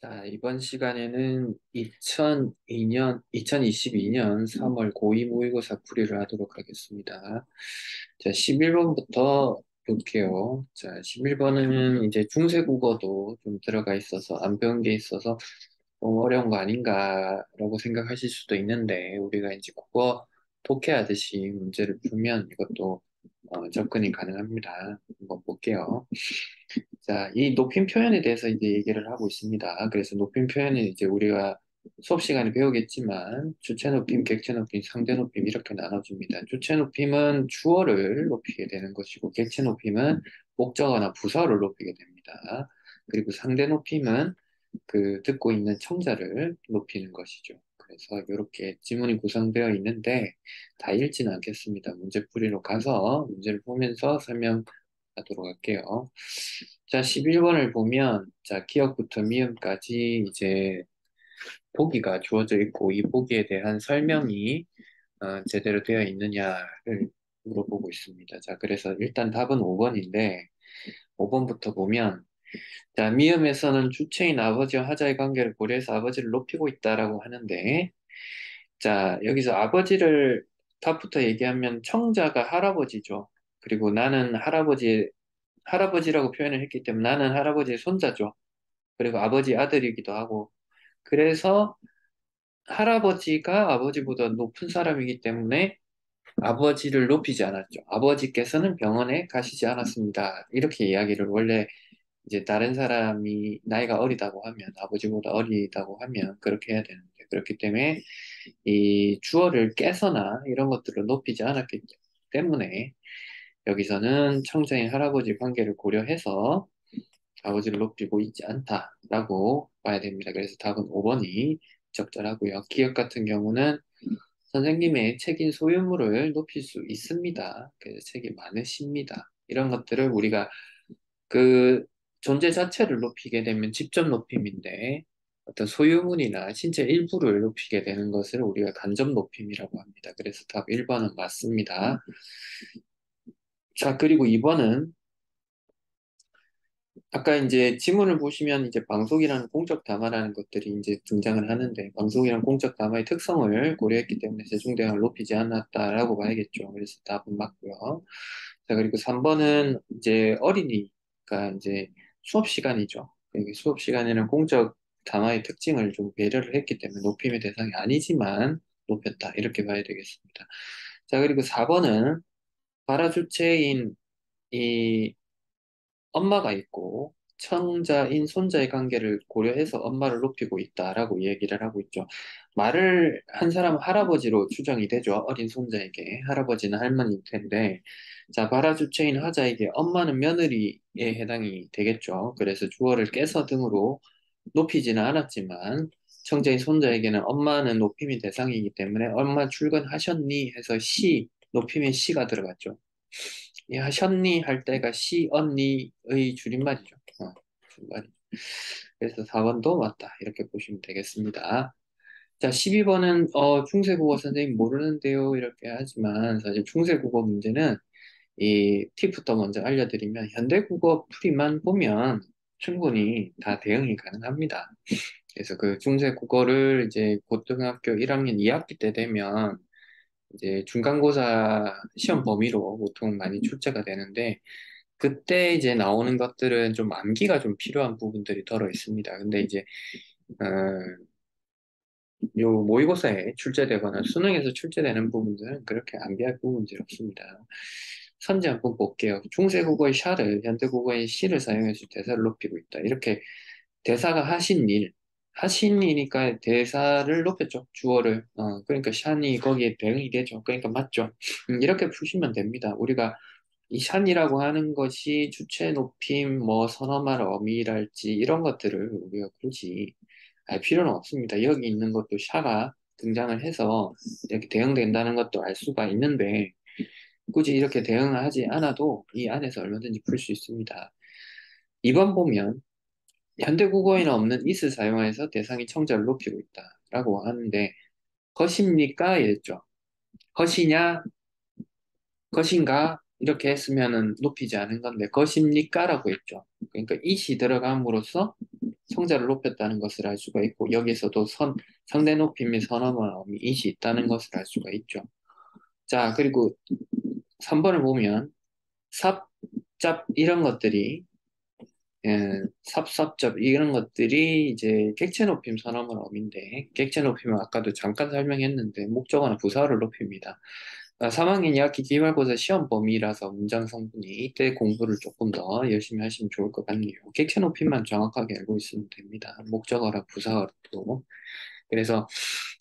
자, 이번 시간에는 2022년 3월 고2 모의고사 풀이를 하도록 하겠습니다. 자, 11번부터 볼게요. 자, 11번은 이제 중세국어도 좀 들어가 있어서 안 배운 게 있어서 어려운 거 아닌가라고 생각하실 수도 있는데, 우리가 이제 국어 독해하듯이 문제를 풀면 이것도 접근이 가능합니다. 한번 볼게요. 자, 이 높임 표현에 대해서 이제 얘기를 하고 있습니다. 그래서 높임 표현은 이제 우리가 수업 시간에 배우겠지만 주체 높임, 객체 높임, 상대 높임 이렇게 나눠줍니다. 주체 높임은 주어를 높이게 되는 것이고 객체 높임은 목적어나 부사를 높이게 됩니다. 그리고 상대 높임은 그 듣고 있는 청자를 높이는 것이죠. 그래서 이렇게 지문이 구성되어 있는데 다 읽지는 않겠습니다. 문제풀이로 가서 문제를 보면서 설명하도록 할게요. 자, 11번을 보면, 자, 기억부터 미음까지 이제 보기가 주어져 있고, 이 보기에 대한 설명이 제대로 되어 있느냐를 물어보고 있습니다. 자, 그래서 일단 답은 5번인데, 5번부터 보면, 자, 미음에서는 주체인 아버지와 하자의 관계를 고려해서 아버지를 높이고 있다라고 하는데, 자, 여기서 아버지를 답부터 얘기하면 청자가 할아버지죠. 그리고 나는 할아버지라고 표현을 했기 때문에 나는 할아버지의 손자죠. 그리고 아버지 아들이기도 하고. 그래서 할아버지가 아버지보다 높은 사람이기 때문에 아버지를 높이지 않았죠. 아버지께서는 병원에 가시지 않았습니다. 이렇게 이야기를 원래 이제 다른 사람이 나이가 어리다고 하면, 아버지보다 어리다고 하면 그렇게 해야 되는데, 그렇기 때문에 이 주어를 깨서나 이런 것들을 높이지 않았기 때문에 여기서는 청자인 할아버지 관계를 고려해서 아버지를 높이고 있지 않다라고 봐야 됩니다. 그래서 답은 5번이 적절하고요. 기억 같은 경우는 선생님의 책인 소유물을 높일 수 있습니다. 그래서 책이 많으십니다. 이런 것들을 우리가 그 존재 자체를 높이게 되면 직접 높임인데 어떤 소유물이나 신체 일부를 높이게 되는 것을 우리가 간접 높임이라고 합니다. 그래서 답 1번은 맞습니다. 자, 그리고 2번은 아까 이제 지문을 보시면 이제 방송이라는 공적 담화라는 것들이 이제 등장을 하는데 방송이라는 공적 담화의 특성을 고려했기 때문에 세종대왕을 높이지 않았다라고 봐야겠죠. 그래서 답은 맞고요. 자, 그리고 3번은 이제 어린이가 이제 수업 시간이죠. 여기 수업 시간에는 공적 담화의 특징을 좀 배려를 했기 때문에 높임의 대상이 아니지만 높였다. 이렇게 봐야 되겠습니다. 자, 그리고 4번은 발화주체인 이 엄마가 있고 청자인 손자의 관계를 고려해서 엄마를 높이고 있다라고 얘기를 하고 있죠. 말을 한 사람은 할아버지로 추정이 되죠. 어린 손자에게. 할아버지는 할머니일 텐데. 자, 발화주체인 하자에게 엄마는 며느리에 해당이 되겠죠. 그래서 주어를 깨서 등으로 높이지는 않았지만 청자인 손자에게는 엄마는 높임이 대상이기 때문에 엄마 출근하셨니? 해서 높임의 시가 들어갔죠. 이 하셨니 할 때가 시 언니의 줄임말이죠. 줄임말이죠. 그래서 4번도 맞다. 이렇게 보시면 되겠습니다. 자, 12번은 중세국어 선생님 모르는데요. 이렇게 하지만 사실 중세국어 문제는 이 팁부터 먼저 알려드리면 현대국어 풀이만 보면 충분히 다 대응이 가능합니다. 그래서 그 중세국어를 이제 고등학교 1학년 2학기 때 되면 이제 중간고사 시험 범위로 보통 많이 출제가 되는데 그때 이제 나오는 것들은 좀 암기가 좀 필요한 부분들이 덜어 있습니다. 근데 이제 어, 요 모의고사에 출제되거나 수능에서 출제되는 부분들은 그렇게 암기할 부분들이 없습니다. 선지 한번 볼게요. 중세국어의 샤를 현대국어의 시를 사용해서 대사를 높이고 있다. 이렇게 대사가 하신 일이니까 대사를 높였죠. 주어를. 그러니까 샤니 거기에 대응이 되죠. 그러니까 맞죠. 이렇게 푸시면 됩니다. 우리가 이 샨이라고 하는 것이 주체 높임, 뭐 선어말 어미랄지 이런 것들을 우리가 굳이 알 필요는 없습니다. 여기 있는 것도 샤가 등장을 해서 이렇게 대응된다는 것도 알 수가 있는데 굳이 이렇게 대응을 하지 않아도 이 안에서 얼마든지 풀 수 있습니다. 2번 보면 현대국어에는 없는 is를 사용해서 대상이 청자를 높이고 있다라고 하는데 것입니까? 이랬죠. 것이냐? 것인가? 이렇게 했으면은 높이지 않은 건데, 것입니까? 라고 했죠. 그러니까 it이 들어감으로써 성자를 높였다는 것을 알 수가 있고 여기서도 상대 높임 및 선어음이 이시 있다는 것을 알 수가 있죠. 자, 그리고 3번을 보면 삽, 짭 이런 것들이 삽삽잡 이런 것들이 이제 객체 높임 선어문 어민데 객체 높임은 아까도 잠깐 설명했는데 목적어나 부사어를 높입니다. 3학년 2학기 기말고사 시험 범위라서 문장 성분이 이때 공부를 조금 더 열심히 하시면 좋을 것 같네요. 객체 높임만 정확하게 알고 있으면 됩니다. 목적어랑 부사어도. 그래서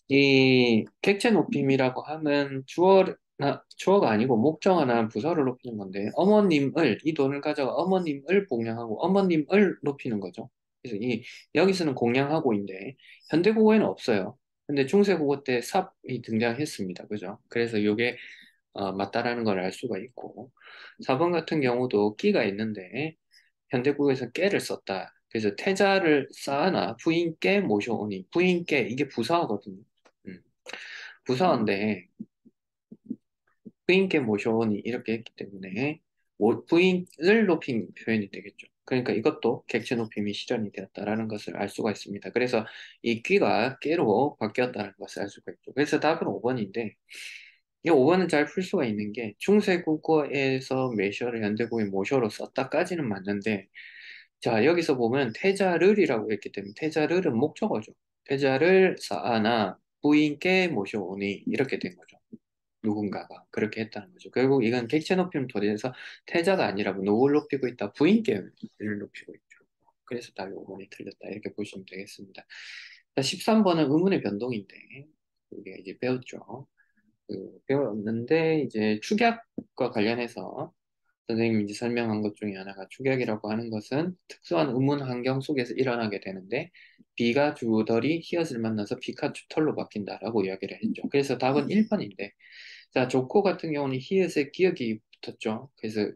이 객체 높임이라고 하면 주어가 아니고 목적어나 부사를 높이는 건데 어머님을 이 돈을 가져가 어머님을 공양하고 어머님을 높이는 거죠. 그래서 이 여기서는 공양하고인데 현대국어에는 없어요. 근데 중세국어 때 삽이 등장했습니다. 그죠? 그래서 이게 맞다라는 걸 알 수가 있고 4번 같은 경우도 끼가 있는데 현대국에서 깨를 썼다. 그래서 태자를 쌓아나 부인께 모셔오니 부인께 이게 부사어거든요. 음, 부사어인데 부인께 모셔오니 이렇게 했기 때문에 부인을 높인 표현이 되겠죠. 그러니까 이것도 객체 높임이 실현이 되었다라는 것을 알 수가 있습니다. 그래서 이 귀가 깨로 바뀌었다는 것을 알 수가 있죠. 그래서 답은 5번인데 이 5번은 잘 풀 수가 있는 게 중세국어에서 메셔를 현대국의 모셔로 썼다까지는 맞는데 자 여기서 보면 태자를이라고 했기 때문에 태자를은 목적어죠. 태자를 쌓아나 부인께 모셔오니 이렇게 된 거죠. 누군가가 그렇게 했다는 거죠. 결국 이건 객체 높임 도리에서 태자가 아니라 누굴 높이고 있다? 부인께를 높이고 있죠. 그래서 답이 5번이 틀렸다. 이렇게 보시면 되겠습니다. 자, 13번은 의문의 변동인데 우리가 이제 배웠죠. 배웠는데 이제 축약과 관련해서 선생님이 이제 설명한 것 중에 하나가 축약이라고 하는 것은 특수한 의문 환경 속에서 일어나게 되는데 B가 주어들이 히읗을 만나서 B가 주털로 바뀐다라고 이야기를 했죠. 그래서 답은 1번인데 자, 조코 같은 경우는 히읗에 기억이 붙었죠. 그래서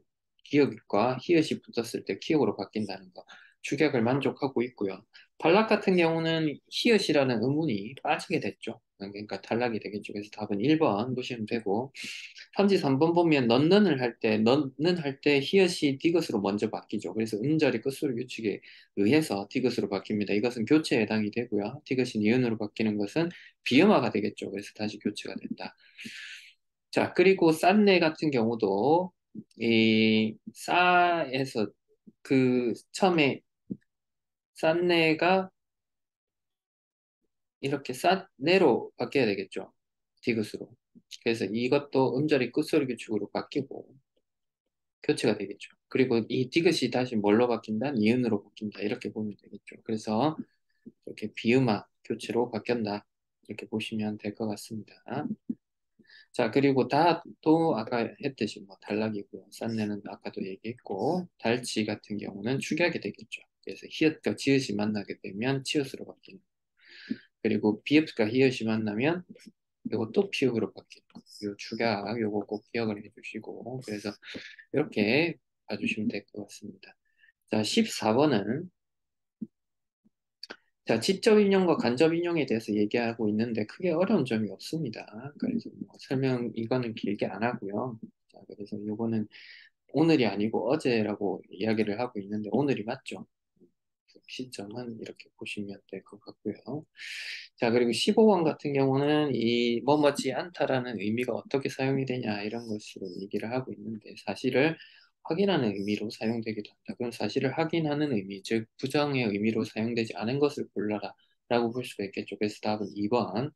기억과 히읗이 붙었을 때 기억으로 바뀐다는 거. 축약을 만족하고 있고요. 탈락 같은 경우는 히읗이라는 의문이 빠지게 됐죠. 그러니까 탈락이 되겠죠. 그래서 답은 1번 보시면 되고. 편지 3번 보면 넣는 할 때 히읗이 디귿으로 먼저 바뀌죠. 그래서 음절이 끝소리 규칙에 의해서 디귿으로 바뀝니다. 이것은 교체에 해당이 되고요. 디귿이 니은으로 바뀌는 것은 비음화가 되겠죠. 그래서 다시 교체가 된다. 자, 그리고 싼내 같은 경우도 이 싸에서 처음에 싼내가 이렇게 싼내로 바뀌어야 되겠죠. 디귿으로. 그래서 이것도 음절이 끝소리 규칙으로 바뀌고 교체가 되겠죠. 그리고 이 디귿이 다시 뭘로 바뀐다? 니은으로 바뀐다. 이렇게 보면 되겠죠. 그래서 이렇게 비음화 교체로 바뀐다. 이렇게 보시면 될 것 같습니다. 자, 그리고 다도 아까 했듯이 뭐 단락이고요. 싼내는 아까도 얘기했고, 달치 같은 경우는 축약이 되겠죠. 그래서 히읗과 지읒이 만나게 되면 치읒으로 바뀌는. 그리고 비읍과 히읗이 만나면 이것도 피읍으로 바뀌는. 요 축약, 요거 꼭 기억을 해주시고, 그래서 이렇게 봐주시면 될 것 같습니다. 자, 14번은 자, 직접 인용과 간접 인용에 대해서 얘기하고 있는데 크게 어려운 점이 없습니다. 그래서 뭐 설명 이거는 길게 안 하고요. 자, 그래서 이거는 오늘이 아니고 어제라고 이야기를 하고 있는데 오늘이 맞죠? 시점은 이렇게 보시면 될 것 같고요. 자, 그리고 15번 같은 경우는 이 뭐뭐지 않다라는 의미가 어떻게 사용이 되냐 이런 것으로 얘기를 하고 있는데 사실을 확인하는 의미로 사용되기도 한다. 그럼 사실을 확인하는 의미, 즉 부정의 의미로 사용되지 않은 것을 골라라 라고 볼 수가 있겠죠. 그래서 답은 2번.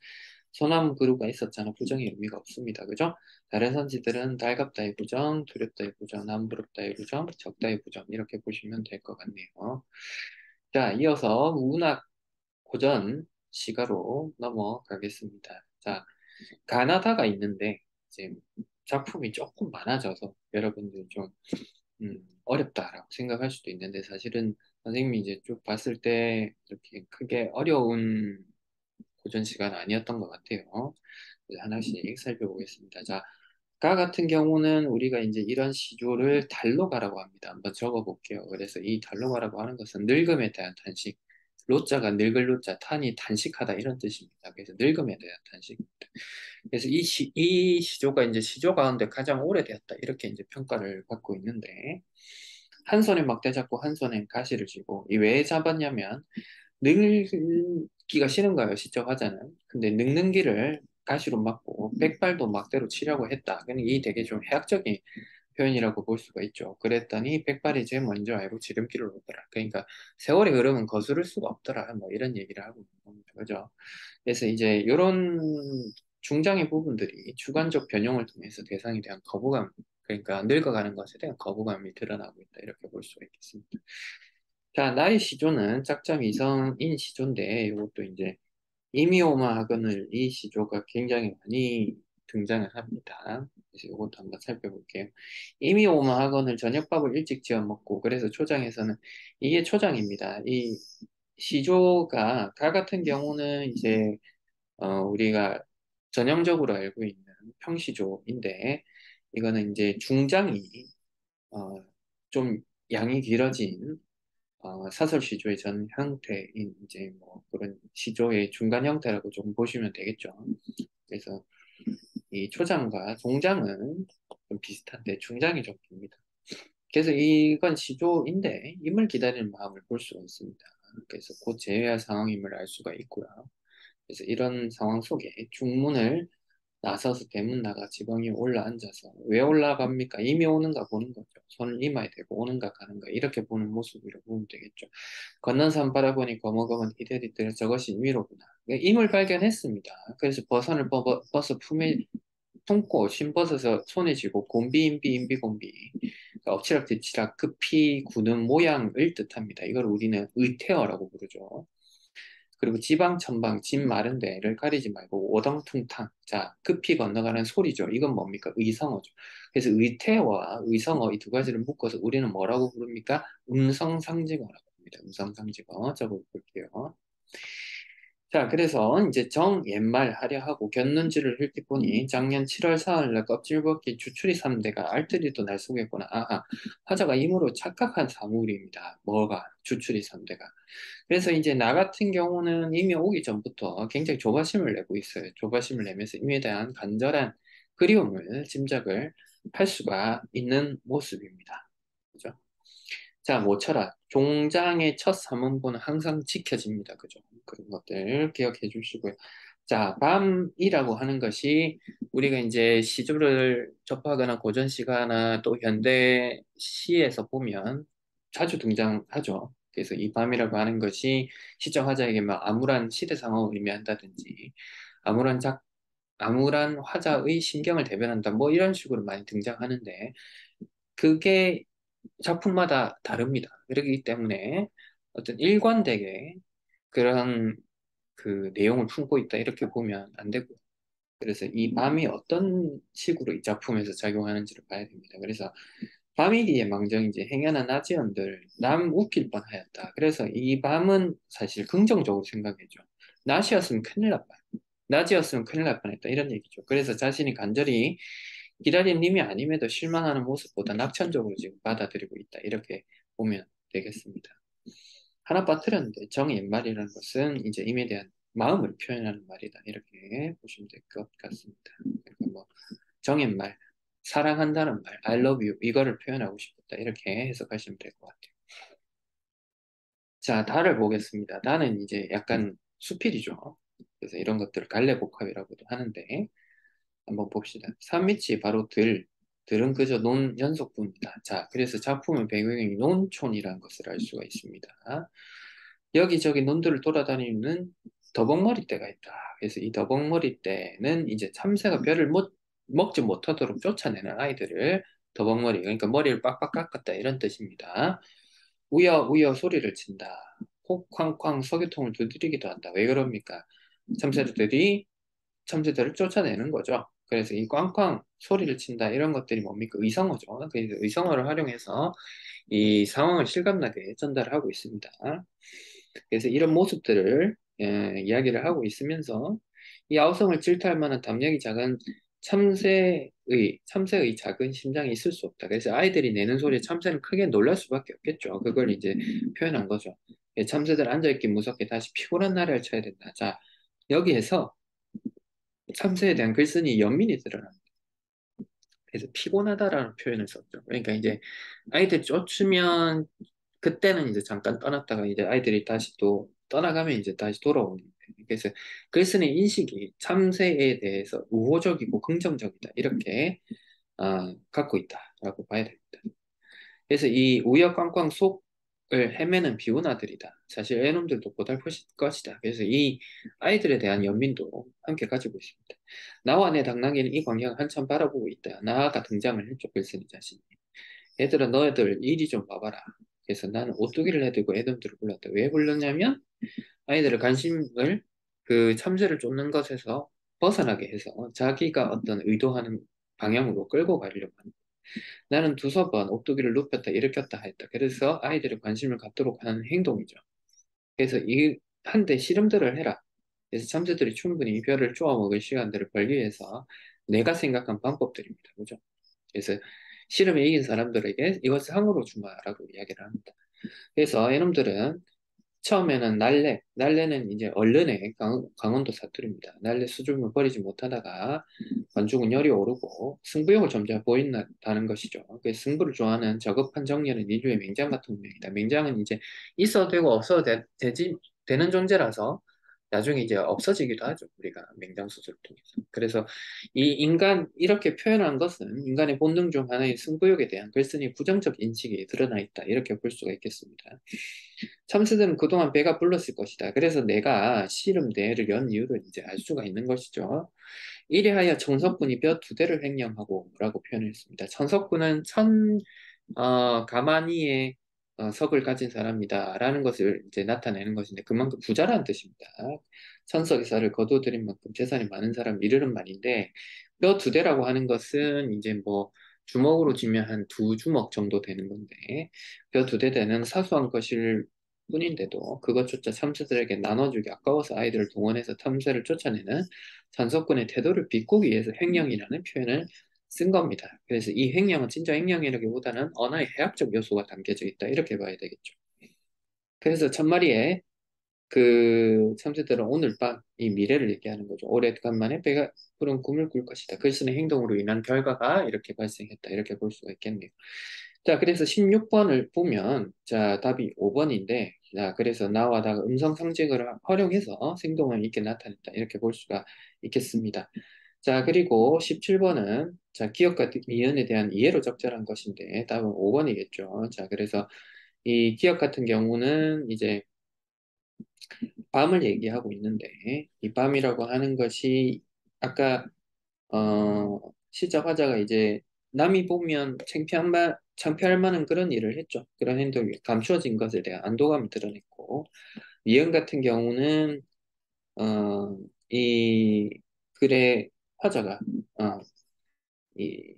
소나무 그루가 있었잖아. 부정의 의미가 없습니다. 그죠? 다른 선지들은 달갑다의 부정, 두렵다의 부정, 남부럽다의 부정, 적다의 부정 이렇게 보시면 될 것 같네요. 자, 이어서 문학 고전 시가로 넘어가겠습니다. 자, 가나다가 있는데 이제 작품이 조금 많아져서 여러분들 좀 어렵다라고 생각할 수도 있는데 사실은 선생님이 이제 쭉 봤을 때 이렇게 크게 어려운 고전 시간 아니었던 것 같아요. 그래서 하나씩 살펴보겠습니다. 자, 가 같은 경우는 우리가 이제 이런 시조를 달로가라고 합니다. 한번 적어볼게요. 그래서 이 달로가라고 하는 것은 늙음에 대한 탄식. 로자가 늙을 로자, 탄이 단식하다 이런 뜻입니다. 그래서 늙음에 대한 탄식입니다. 그래서 이 시조가 이제 시조 가운데 가장 오래되었다 이렇게 이제 평가를 받고 있는데 한 손에 막대 잡고 한 손에 가시를 쥐고 이 왜 잡았냐면 늙기가 싫은 거예요. 시적 화자는. 근데 늙는 기를 가시로 막고 백발도 막대로 치려고 했다. 그러니까 이 되게 좀 해학적인 표현이라고 볼 수가 있죠. 그랬더니 백발이 제일 먼저 알고 지름길을 오더라. 그러니까 세월의 흐름은 거스를 수가 없더라. 뭐 이런 얘기를 하고 있는 겁니다. 그죠? 그래서 이제 이런 중장의 부분들이 주관적 변형을 통해서 대상에 대한 거부감, 그러니까 늙어가는 것에 대한 거부감이 드러나고 있다. 이렇게 볼 수가 있겠습니다. 자, 나의 시조는 짝짝 이성인 시조인데 이것도 이제 이미오마 학원을 이 시조가 굉장히 많이 등장을 합니다. 그래서 이것도 한번 살펴볼게요. 이미오마 학원을 저녁밥을 일찍 지어 먹고 그래서 초장에서는 이게 초장입니다. 이 시조가 가 같은 경우는 이제 우리가 전형적으로 알고 있는 평시조인데 이거는 이제 중장이 어, 좀 양이 길어진 사설 시조의 전 형태인 이제 뭐 그런 시조의 중간 형태라고 좀 보시면 되겠죠. 그래서 이 초장과 종장은 좀 비슷한데 중장이 좀 깁니다. 그래서 이건 시조인데 임을 기다리는 마음을 볼 수가 있습니다. 그래서 곧 제외할 상황임을 알 수가 있고요. 그래서 이런 상황 속에 중문을 나서서 대문 나가 지붕에 올라앉아서 왜 올라갑니까? 이미 오는가 보는 거죠. 손을 이마에 대고 오는가 가는가 이렇게 보는 모습이라고 보면 되겠죠. 건넌 산 바라보니 거머거먼 이들이들 저것이 임의로구나. 임을 발견했습니다. 그래서 버선을 벗어 품에 품고 신벗어서 손에 쥐고 곤비 인비 인비 곤비 그러니까 엎치락 뒤치락 급히 구는 모양을 뜻합니다. 이걸 우리는 의태어라고 부르죠. 그리고 지방, 천방, 집 마른 데를 가리지 말고 오덩퉁탕. 자, 급히 건너가는 소리죠. 이건 뭡니까? 의성어죠. 그래서 의태어와 의성어 이 두 가지를 묶어서 우리는 뭐라고 부릅니까? 음성상징어라고 합니다. 음성상징어 적어볼게요. 자, 그래서 이제 정 옛말 하려 하고 곁눈질을 흘낏 보니 작년 7월 사흘날 껍질 벗기 주추리 3대가 알뜰히도 날 속였구나. 아하, 화자가 임으로 착각한 사물입니다. 뭐가? 주추리 3대가. 그래서 이제 나 같은 경우는 이미 오기 전부터 굉장히 조바심을 내고 있어요. 조바심을 내면서 임에 대한 간절한 그리움을 짐작을 할 수가 있는 모습입니다. 그죠? 자, 모쳐라. 종장의 첫 삼음보는 항상 지켜집니다. 그죠? 그런 것들 기억해 주시고요. 자, 밤이라고 하는 것이 우리가 이제 시조를 접하거나 고전 시가나 또 현대 시에서 보면 자주 등장하죠. 그래서 이 밤이라고 하는 것이 시적 화자에게 막 암울한 시대 상황을 의미한다든지 암울한 화자의 심경을 대변한다. 뭐 이런 식으로 많이 등장하는데 그게 작품마다 다릅니다. 그렇기 때문에 어떤 일관되게 그런 그 내용을 품고 있다 이렇게 보면 안 되고 그래서 이 밤이 어떤 식으로 이 작품에서 작용하는지를 봐야 됩니다. 그래서 밤이기에 망정이지 행여나 나지언들 남 웃길 뻔하였다. 그래서 이 밤은 사실 긍정적으로 생각해죠. 낮이었으면 큰일 날 뻔. 낮이었으면 큰일 날 뻔했다. 이런 얘기죠. 그래서 자신이 간절히 기다린 님이 아님에도 실망하는 모습보다 낙천적으로 지금 받아들이고 있다. 이렇게 보면 되겠습니다. 하나 빠뜨렸는데 정옛말이라는 것은 이제 임에 대한 마음을 표현하는 말이다. 이렇게 보시면 될 것 같습니다. 그러니까 뭐 정옛말, 사랑한다는 말, I love you 이거를 표현하고 싶었다. 이렇게 해석하시면 될 것 같아요. 자, 달을 보겠습니다. 달은 이제 약간 수필이죠. 그래서 이런 것들을 갈래복합이라고도 하는데 한번 봅시다. 산밑이 바로 들은 그저 논 연속부입니다. 자, 그래서 작품의 배경이 논촌이라는 것을 알 수가 있습니다. 여기저기 논들을 돌아다니는 더벅머리떼가 있다. 그래서 이 더벅머리떼는 이제 참새가 벼를 먹지 못하도록 쫓아내는 아이들을 더벅머리, 그러니까 머리를 빡빡 깎았다 이런 뜻입니다. 우여우여 소리를 친다. 혹쾅쾅 석유통을 두드리기도 한다. 왜 그럽니까? 참새들이 참새들을 쫓아내는 거죠. 그래서 이 꽝꽝 소리를 친다 이런 것들이 뭡니까? 의성어죠. 그래서 의성어를 활용해서 이 상황을 실감나게 전달을 하고 있습니다. 그래서 이런 모습들을 이야기를 하고 있으면서 이 아우성을 질투할 만한 담력이 작은 참새의 작은 심장이 있을 수 없다. 그래서 아이들이 내는 소리에 참새는 크게 놀랄 수밖에 없겠죠. 그걸 이제 표현한 거죠. 참새들 앉아있기 무섭게 다시 피곤한 날을 쳐야 된다. 자, 여기에서 참새에 대한 글쓴이 연민이 드러납니다. 그래서 피곤하다라는 표현을 썼죠. 그러니까 이제 아이들 쫓으면 그때는 이제 잠깐 떠났다가 이제 아이들이 다시 또 떠나가면 이제 다시 돌아오는 거예요. 그래서 글쓰는 인식이 참새에 대해서 우호적이고 긍정적이다. 이렇게 갖고 있다라고 봐야 됩니다. 그래서 이 우여꽝꽝 속을 헤매는 비운아들이다. 사실 애놈들도 고달플 것이다. 그래서 이 아이들에 대한 연민도 함께 가지고 있습니다. 나와 내 당나귀는 이 광경을 한참 바라보고 있다. 나아가 등장을 했죠. 글쓴이 자신이. 얘들아 너희들 이리 좀 봐봐라. 그래서 나는 오뚜기를 해들고 애놈들을 불렀다. 왜 불렀냐면 아이들의 관심을 그 참새를 쫓는 것에서 벗어나게 해서 자기가 어떤 의도하는 방향으로 끌고 가려고 합니다. 나는 두서 번 오뚜기를 눕혔다 일으켰다 했다. 그래서 아이들의 관심을 갖도록 하는 행동이죠. 그래서 이 한 대 씨름들을 해라. 그래서 참새들이 충분히 벼를 쪼아 먹을 시간들을 벌기 위해서 내가 생각한 방법들입니다. 그죠? 그래서 씨름에 이긴 사람들에게 이것을 상으로 주마라고 이야기를 합니다. 그래서 이놈들은 처음에는 날래는 이제 얼른의 강원도 사투리입니다. 날래 수줍음을 버리지 못하다가 관중은 열이 오르고 승부욕을 점차 보인다는 것이죠. 그 승부를 좋아하는 저급한 정열은 인류의 맹장 같은 운명이다. 맹장은 이제 있어도 되고 없어도 되는 존재라서 나중에 이제 없어지기도 하죠. 우리가 맹장 수술을 통해서. 그래서 이 이렇게 표현한 것은 인간의 본능 중 하나인 승부욕에 대한 글쓴이 부정적 인식이 드러나 있다. 이렇게 볼 수가 있겠습니다. 참새들은 그동안 배가 불렀을 것이다. 그래서 내가 씨름대를 연 이유를 이제 알 수가 있는 것이죠. 이리하여 청석군이 뼈 두 대를 횡령하고 라고 표현했습니다. 청석군은 가마니의 석을 가진 사람이다 라는 것을 이제 나타내는 것인데 그만큼 부자라는 뜻입니다. 천석의 살을 거둬들인 만큼 재산이 많은 사람 이르는 말인데 뼈 두 대라고 하는 것은 이제 뭐 주먹으로 쥐면 한 두 주먹 정도 되는 건데 뼈 두 대 되는 사소한 것일 뿐인데도 그것조차 참새들에게 나눠주기 아까워서 아이들을 동원해서 탐새를 쫓아내는 전석군의 태도를 비꼬기 위해서 횡령이라는 표현을 쓴 겁니다. 그래서 이 횡령은 진짜 횡령이라기보다는 언어의 해학적 요소가 담겨져 있다. 이렇게 봐야 되겠죠. 그래서 천마리의 그 참새들은 오늘 밤 이 미래를 얘기하는 거죠. 오랫간만에 배가 부른 꿈을 꿀 것이다. 글쓴의 행동으로 인한 결과가 이렇게 발생했다. 이렇게 볼 수가 있겠네요. 자, 그래서 16번을 보면, 자, 답이 5번인데, 자, 그래서 나와 다 음성 상징을 활용해서 생동감 있게 나타냈다. 이렇게 볼 수가 있겠습니다. 자, 그리고 17번은, 자, 기억과 이연에 대한 이해로 적절한 것인데, 답은 5번이겠죠. 자, 그래서 이 기억 같은 경우는 이제 밤을 얘기하고 있는데, 이 밤이라고 하는 것이 아까 시작 화자가 이제 남이 보면 창피할 만한 그런 일을 했죠. 그런 행동이 감추어진 것에 대한 안도감을 드러냈고, 이응 같은 경우는, 이 글의 화자가, 이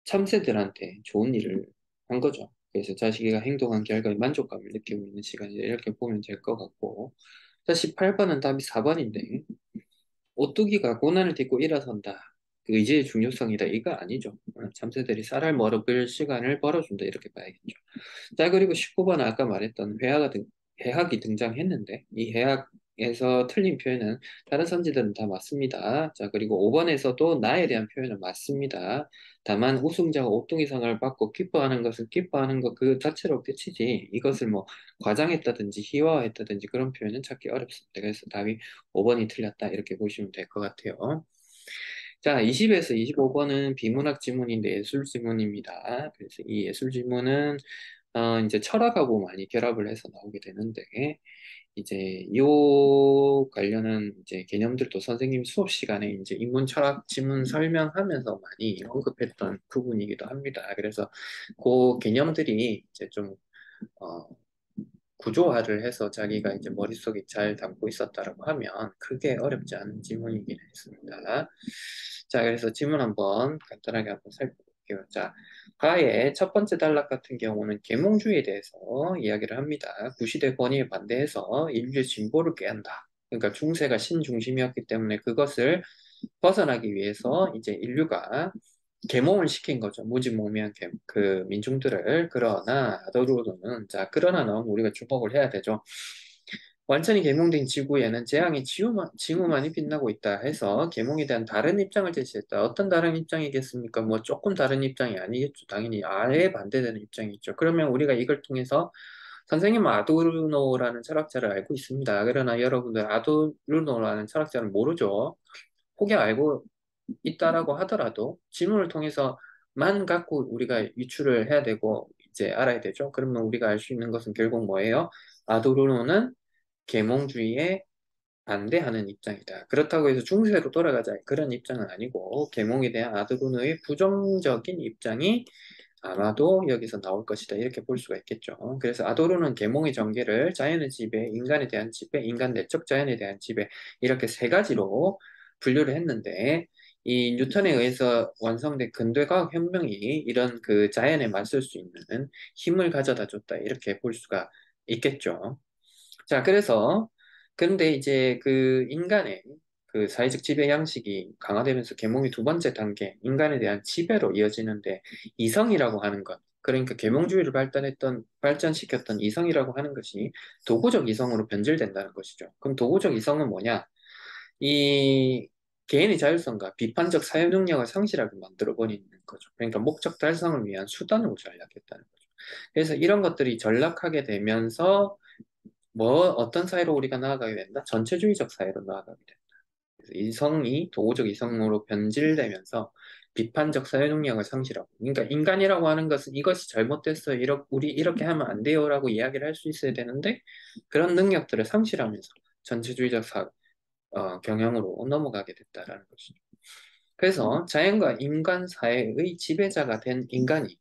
참새들한테 좋은 일을 한 거죠. 그래서 자기가 행동한 결과에 만족감을 느끼고 있는 시간이다. 이렇게 보면 될 것 같고. 자, 18번은 답이 4번인데, 오뚜기가 고난을 딛고 일어선다. 그 의지의 중요성이다. 이거 아니죠. 참새들이 쌀알 먹을 시간을 벌어준다. 이렇게 봐야겠죠. 자, 그리고 19번 아까 말했던 해학이 등장했는데 이 해학에서 틀린 표현은 다른 선지들은 다 맞습니다. 자, 그리고 5번에서도 나에 대한 표현은 맞습니다. 다만 우승자가 오뚜기상을 받고 기뻐하는 것은 기뻐하는 것 그 자체로 끝이지 이것을 뭐 과장했다든지 희화화했다든지 그런 표현은 찾기 어렵습니다. 그래서 답이 5번이 틀렸다 이렇게 보시면 될 것 같아요. 자, 20에서 25번은 비문학 지문인데 예술 지문입니다. 그래서 이 예술 지문은 이제 철학하고 많이 결합을 해서 나오게 되는데, 이제 요 관련한 이제 개념들도 선생님 수업 시간에 이제 인문 철학 지문 설명하면서 많이 언급했던 부분이기도 합니다. 그래서 그 개념들이 이제 좀, 어, 구조화를 해서 자기가 이제 머릿속에 잘 담고 있었다라고 하면 크게 어렵지 않은 지문이긴 했습니다. 자, 그래서 지문 한번 간단하게 한번 살펴볼게요. 자, 가의 첫 번째 단락 같은 경우는 계몽주의에 대해서 이야기를 합니다. 구시대 권위에 반대해서 인류의 진보를 꾀한다. 그러니까 중세가 신중심이었기 때문에 그것을 벗어나기 위해서 이제 인류가 계몽을 시킨 거죠. 무지몽매한 그 민중들을. 그러나, 아더로는, 자, 그러나는 우리가 주목을 해야 되죠. 완전히 계몽된 지구에는 재앙의 징후만이 빛나고 있다 해서 계몽에 대한 다른 입장을 제시했다. 어떤 다른 입장이겠습니까? 뭐 조금 다른 입장이 아니겠죠. 당연히 아예 반대되는 입장이죠. 그러면 우리가 이걸 통해서 선생님은 아도르노라는 철학자를 알고 있습니다. 그러나 여러분들 아도르노라는 철학자를 모르죠. 혹여 알고 있다라고 하더라도 지문을 통해서만 갖고 우리가 유추를 해야 되고 이제 알아야 되죠. 그러면 우리가 알 수 있는 것은 결국 뭐예요? 아도르노는 계몽주의에 반대하는 입장이다. 그렇다고 해서 중세로 돌아가자 그런 입장은 아니고 계몽에 대한 아도르노의 부정적인 입장이 아마도 여기서 나올 것이다. 이렇게 볼 수가 있겠죠. 그래서 아도르는 계몽의 전개를 자연의 지배, 인간에 대한 지배, 인간 내적 자연에 대한 지배 이렇게 세 가지로 분류를 했는데 이 뉴턴에 의해서 완성된 근대과학 혁명이 이런 그 자연에 맞설 수 있는 힘을 가져다 줬다. 이렇게 볼 수가 있겠죠. 자, 그래서 그런데 이제 그 인간의 그 사회적 지배 양식이 강화되면서 계몽의 두 번째 단계, 인간에 대한 지배로 이어지는데 이성이라고 하는 것, 그러니까 계몽주의를 발전시켰던 이성이라고 하는 것이 도구적 이성으로 변질된다는 것이죠. 그럼 도구적 이성은 뭐냐? 이 개인의 자율성과 비판적 사회 능력을 상실하게 만들어버리는 거죠. 그러니까 목적 달성을 위한 수단으로 전락했다는 거죠. 그래서 이런 것들이 전락하게 되면서 어떤 사회로 우리가 나아가게 된다? 전체주의적 사회로 나아가게 된다. 그래서 이성이 도구적 이성으로 변질되면서 비판적 사회 능력을 상실하고. 그러니까 인간이라고 하는 것은 이것이 잘못됐어요. 우리 이렇게 하면 안 돼요라고 이야기를 할 수 있어야 되는데 그런 능력들을 상실하면서 전체주의적 경향으로 넘어가게 됐다라는 것이죠. 그래서 자연과 인간 사회의 지배자가 된 인간이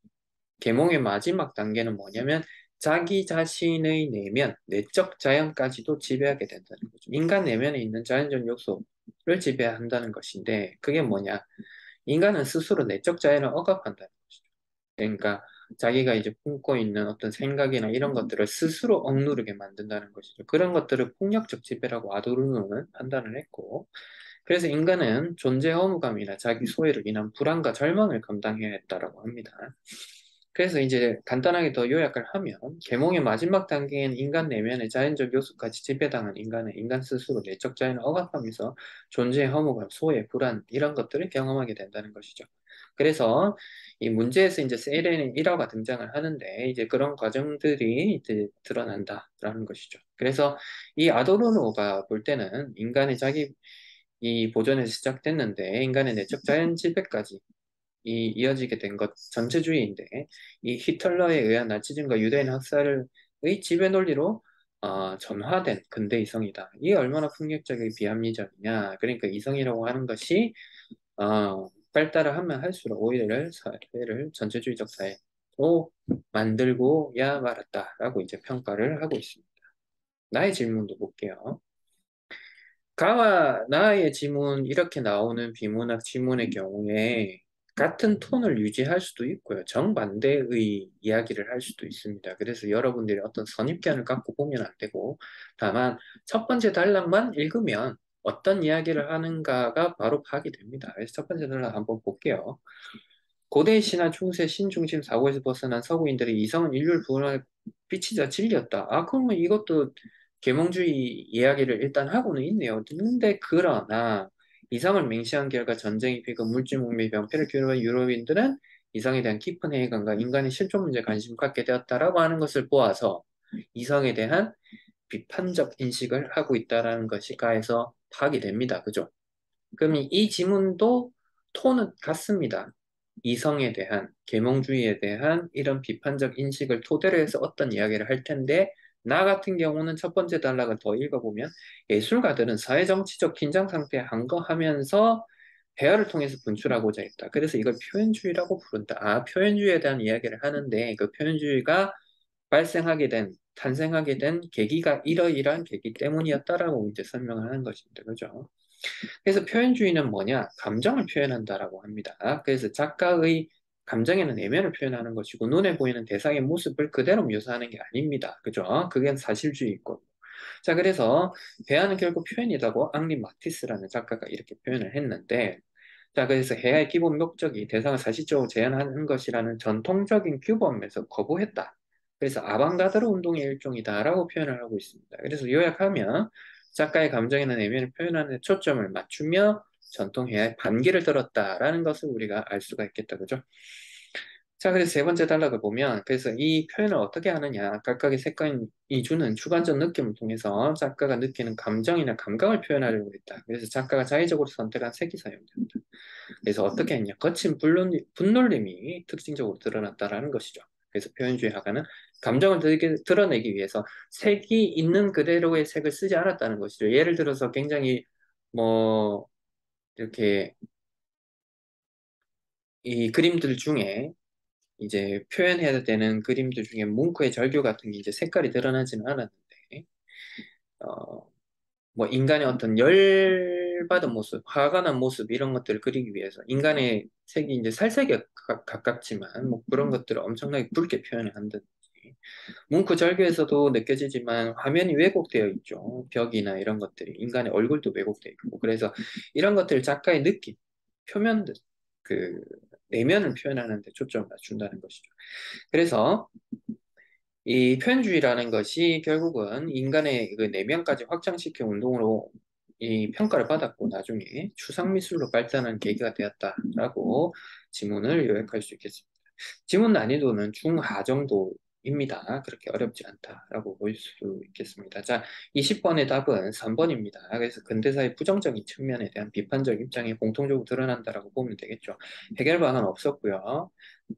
계몽의 마지막 단계는 뭐냐면 자기 자신의 내면, 내적 자연까지도 지배하게 된다는 거죠. 인간 내면에 있는 자연적 요소를 지배한다는 것인데 그게 뭐냐? 인간은 스스로 내적 자연을 억압한다는 것이죠. 그러니까 자기가 이제 품고 있는 어떤 생각이나 이런 것들을 스스로 억누르게 만든다는 것이죠. 그런 것들을 폭력적 지배라고 아도르노는 판단을 했고 그래서 인간은 존재 허무감이나 자기 소외로 인한 불안과 절망을 감당해야 했다라고 합니다. 그래서 이제 간단하게 더 요약을 하면 계몽의 마지막 단계인 인간 내면의 자연적 요소까지 지배당한 인간 스스로 내적 자연을 억압하면서 존재의 허무감, 소외, 불안 이런 것들을 경험하게 된다는 것이죠. 그래서 이 문제에서 이제 세레는 일화가 등장을 하는데 이제 그런 과정들이 이제 드러난다라는 것이죠. 그래서 이 아도르노가 볼 때는 인간의 자기 이 보존에서 시작됐는데 인간의 내적 자연 지배까지 이어지게 된 것 전체주의인데 이 히틀러에 의한 나치즘과 유대인 학살의 지배 논리로 전화된 근대 이성이다. 이게 얼마나 폭력적이고 비합리적이냐. 그러니까 이성이라고 하는 것이 발달을 하면 할수록 오히려 사회를 전체주의적 사회로 만들고야 말았다라고 이제 평가를 하고 있습니다. 나의 질문도 볼게요. 가와 나의 지문 이렇게 나오는 비문학 지문의 경우에 같은 톤을 유지할 수도 있고요. 정반대의 이야기를 할 수도 있습니다. 그래서 여러분들이 어떤 선입견을 갖고 보면 안 되고 다만 첫 번째 단락만 읽으면 어떤 이야기를 하는가가 바로 파악이 됩니다. 그래서 첫 번째 단락 한번 볼게요. 고대 신화 중세 신중심 사고에서 벗어난 서구인들의 이성은 인류를 구원할 빛이자 진리였다. 그러면 이것도 계몽주의 이야기를 일단 하고는 있네요. 근데 그러나 이성을 맹시한 결과 전쟁이 비극, 물질 문명의 병폐를 규모한 유럽인들은 이성에 대한 깊은 회의감과 인간의 실존 문제에 관심을 갖게 되었다라고 하는 것을 보아서 이성에 대한 비판적 인식을 하고 있다라는 것이 가에서 파악이 됩니다. 그죠? 그럼 이 지문도 톤은 같습니다. 이성에 대한, 계몽주의에 대한 이런 비판적 인식을 토대로 해서 어떤 이야기를 할 텐데, 나 같은 경우는 첫 번째 단락을 더 읽어보면, 예술가들은 사회정치적 긴장 상태에 한거하면서 대화를 통해서 분출하고자 했다. 그래서 이걸 표현주의라고 부른다. 표현주의에 대한 이야기를 하는데, 그 표현주의가 탄생하게 된 계기가 이러이러한 계기 때문이었다라고 이제 설명을 하는 것입니다. 그죠? 그래서 표현주의는 뭐냐? 감정을 표현한다라고 합니다. 그래서 작가의 감정에는 내면을 표현하는 것이고 눈에 보이는 대상의 모습을 그대로 묘사하는 게 아닙니다. 그죠? 그게 사실주의고. 자, 그래서 대화는 결국 표현이라고 앙리 마티스라는 작가가 이렇게 표현을 했는데 자, 그래서 해야의 기본 목적이 대상을 사실적으로 제한하는 것이라는 전통적인 규범에서 거부했다. 그래서 아방가드르 운동의 일종이다라고 표현을 하고 있습니다. 그래서 요약하면 작가의 감정이나 내면을 표현하는 데 초점을 맞추며 전통회화의 반기를 들었다라는 것을 우리가 알 수가 있겠다, 그죠? 자, 그래서 세 번째 단락을 보면, 그래서 이 표현을 어떻게 하느냐, 각각의 색깔이 주는 주관적 느낌을 통해서 작가가 느끼는 감정이나 감각을 표현하려고 했다. 그래서 작가가 자의적으로 선택한 색이 사용됩니다. 그래서 어떻게 했냐, 거친 분놀림이 특징적으로 드러났다라는 것이죠. 그래서 표현주의 화가는 감정을 드러내기 위해서 색이 있는 그대로의 색을 쓰지 않았다는 것이죠. 예를 들어서 굉장히 뭐 이렇게 이 그림들 중에 이제 표현해야 되는 그림들 중에 뭉크의 절규 같은 게 이제 색깔이 드러나지는 않았는데, 어, 뭐 인간의 어떤 열받은 모습, 화가 난 모습 이런 것들을 그리기 위해서 인간의 색이 이제 살색에 가깝지만 뭐 그런 것들을 엄청나게 붉게 표현을 한다든지, 뭉크 절규에서도 느껴지지만 화면이 왜곡되어 있죠. 벽이나 이런 것들이 인간의 얼굴도 왜곡되어 있고, 그래서 이런 것들 작가의 느낌, 표면들, 그 내면을 표현하는 데 초점을 맞춘다는 것이죠. 그래서 이 표현주의라는 것이 결국은 인간의 그 내면까지 확장시킨 운동으로 이 평가를 받았고 나중에 추상미술로 발전한 계기가 되었다라고 지문을 요약할 수 있겠습니다. 지문 난이도는 중하 정도입니다. 그렇게 어렵지 않다라고 볼 수 있겠습니다. 자, 20번의 답은 3번입니다. 그래서 근대사의 부정적인 측면에 대한 비판적 입장이 공통적으로 드러난다라고 보면 되겠죠. 해결 방안 없었고요.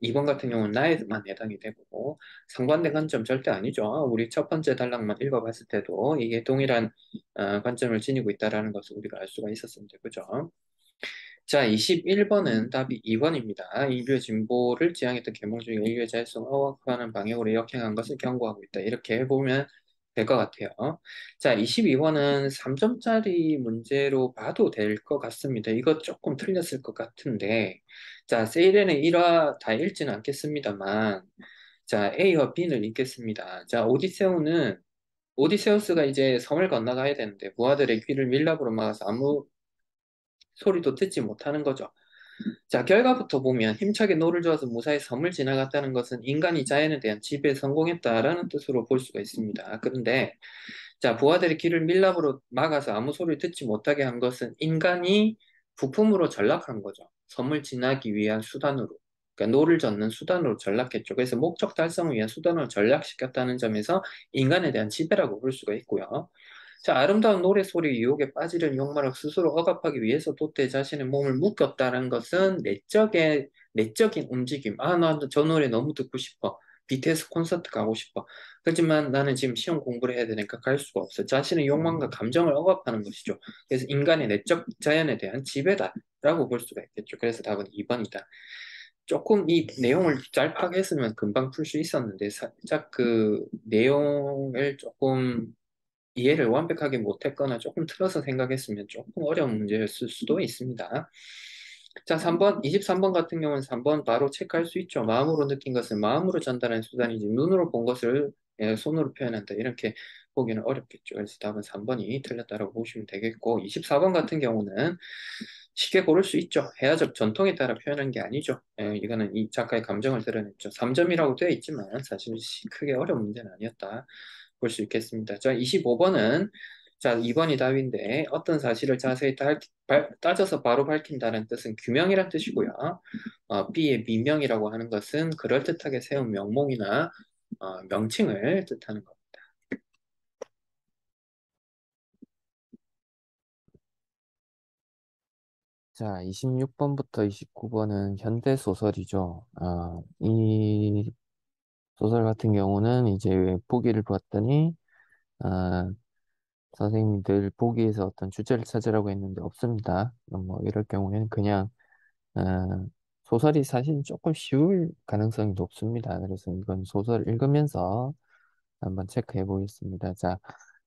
2번 같은 경우는 나에만 해당이 되고 상반된 관점 절대 아니죠. 우리 첫 번째 단락만 읽어봤을 때도 이게 동일한 관점을 지니고 있다는 것을 우리가 알 수가 있었습니다. 그죠? 자, 21번은 답이 2번입니다. 인류의 진보를 지향했던 계몽주의가 인류의 자율성을 억압하는 방향으로 역행한 것을 경고하고 있다. 이렇게 보면 될 것 같아요. 자, 22번은 3점짜리 문제로 봐도 될 것 같습니다. 이거 조금 틀렸을 것 같은데, 자, 세일에는 1화 다 읽지는 않겠습니다만, 자, A와 B는 읽겠습니다. 자, 오디세우스가 이제 섬을 건너가야 되는데, 부하들의 귀를 밀랍으로 막아서 아무 소리도 듣지 못하는 거죠. 자, 결과부터 보면 힘차게 노를 저어서 무사히 섬을 지나갔다는 것은 인간이 자연에 대한 지배에 성공했다라는 뜻으로 볼 수가 있습니다. 그런데 자, 부하들이 길을 밀랍으로 막아서 아무 소리를 듣지 못하게 한 것은 인간이 부품으로 전락한 거죠. 섬을 지나기 위한 수단으로. 그러니까 노를 젓는 수단으로 전락했죠. 그래서 목적 달성을 위한 수단으로 전락시켰다는 점에서 인간에 대한 지배라고 볼 수가 있고요. 자, 아름다운 노래소리 유혹에 빠지는 욕망을 스스로 억압하기 위해서 돛대에 자신의 몸을 묶였다는 것은 내적인 움직임. 아, 나 저 노래 너무 듣고 싶어. BTS 콘서트 가고 싶어. 그렇지만 나는 지금 시험 공부를 해야 되니까 갈 수가 없어. 자신의 욕망과 감정을 억압하는 것이죠. 그래서 인간의 내적 자연에 대한 지배다라고 볼 수가 있겠죠. 그래서 답은 2번이다. 조금 이 내용을 잘 파악했으면 금방 풀 수 있었는데 살짝 그 내용을 조금 이해를 완벽하게 못했거나 조금 틀어서 생각했으면 조금 어려운 문제였을 수도 있습니다. 자, 3번, 23번 같은 경우는 3번 바로 체크할 수 있죠. 마음으로 느낀 것을 마음으로 전달하는 수단이지 눈으로 본 것을 손으로 표현한다. 이렇게 보기는 어렵겠죠. 그래서 답은 3번이 틀렸다고 보시면 되겠고 24번 같은 경우는 쉽게 고를 수 있죠. 해야적 전통에 따라 표현한 게 아니죠. 이거는 이 작가의 감정을 드러냈죠. 3점이라고 되어 있지만 사실 크게 어려운 문제는 아니었다. 볼 수 있겠습니다. 자, 25번은 자, 2번이 답인데 어떤 사실을 자세히 따져서 바로 밝힌다는 뜻은 규명이란 뜻이고요. B의 미명이라고 하는 것은 그럴듯하게 세운 명몽이나 명칭을 뜻하는 겁니다. 자, 26번부터 29번은 현대 소설이죠. 이 소설 같은 경우는 이제 보기를 봤더니, 아, 선생님들 보기에서 어떤 주제를 찾으라고 했는데 없습니다. 그럼 뭐 이럴 경우에는 그냥, 아, 소설이 사실 조금 쉬울 가능성이 높습니다. 그래서 이건 소설 읽으면서 한번 체크해 보겠습니다. 자,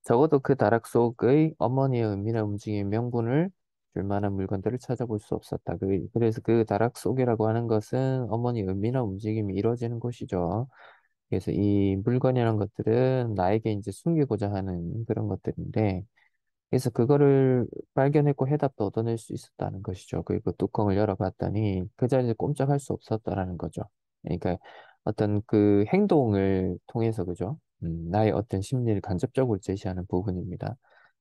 적어도 그 다락 속의 어머니의 은밀한 움직임의 명분을 줄 만한 물건들을 찾아볼 수 없었다. 그래서 그 다락 속이라고 하는 것은 어머니의 은밀한 움직임이 이루어지는 곳이죠. 그래서 이 물건이라는 것들은 나에게 이제 숨기고자 하는 그런 것들인데, 그래서 그거를 발견했고 해답도 얻어낼 수 있었다는 것이죠. 그리고 뚜껑을 열어봤더니 그 자리에 꼼짝할 수 없었다라는 거죠. 그러니까 어떤 그 행동을 통해서, 그죠? 나의 어떤 심리를 간접적으로 제시하는 부분입니다.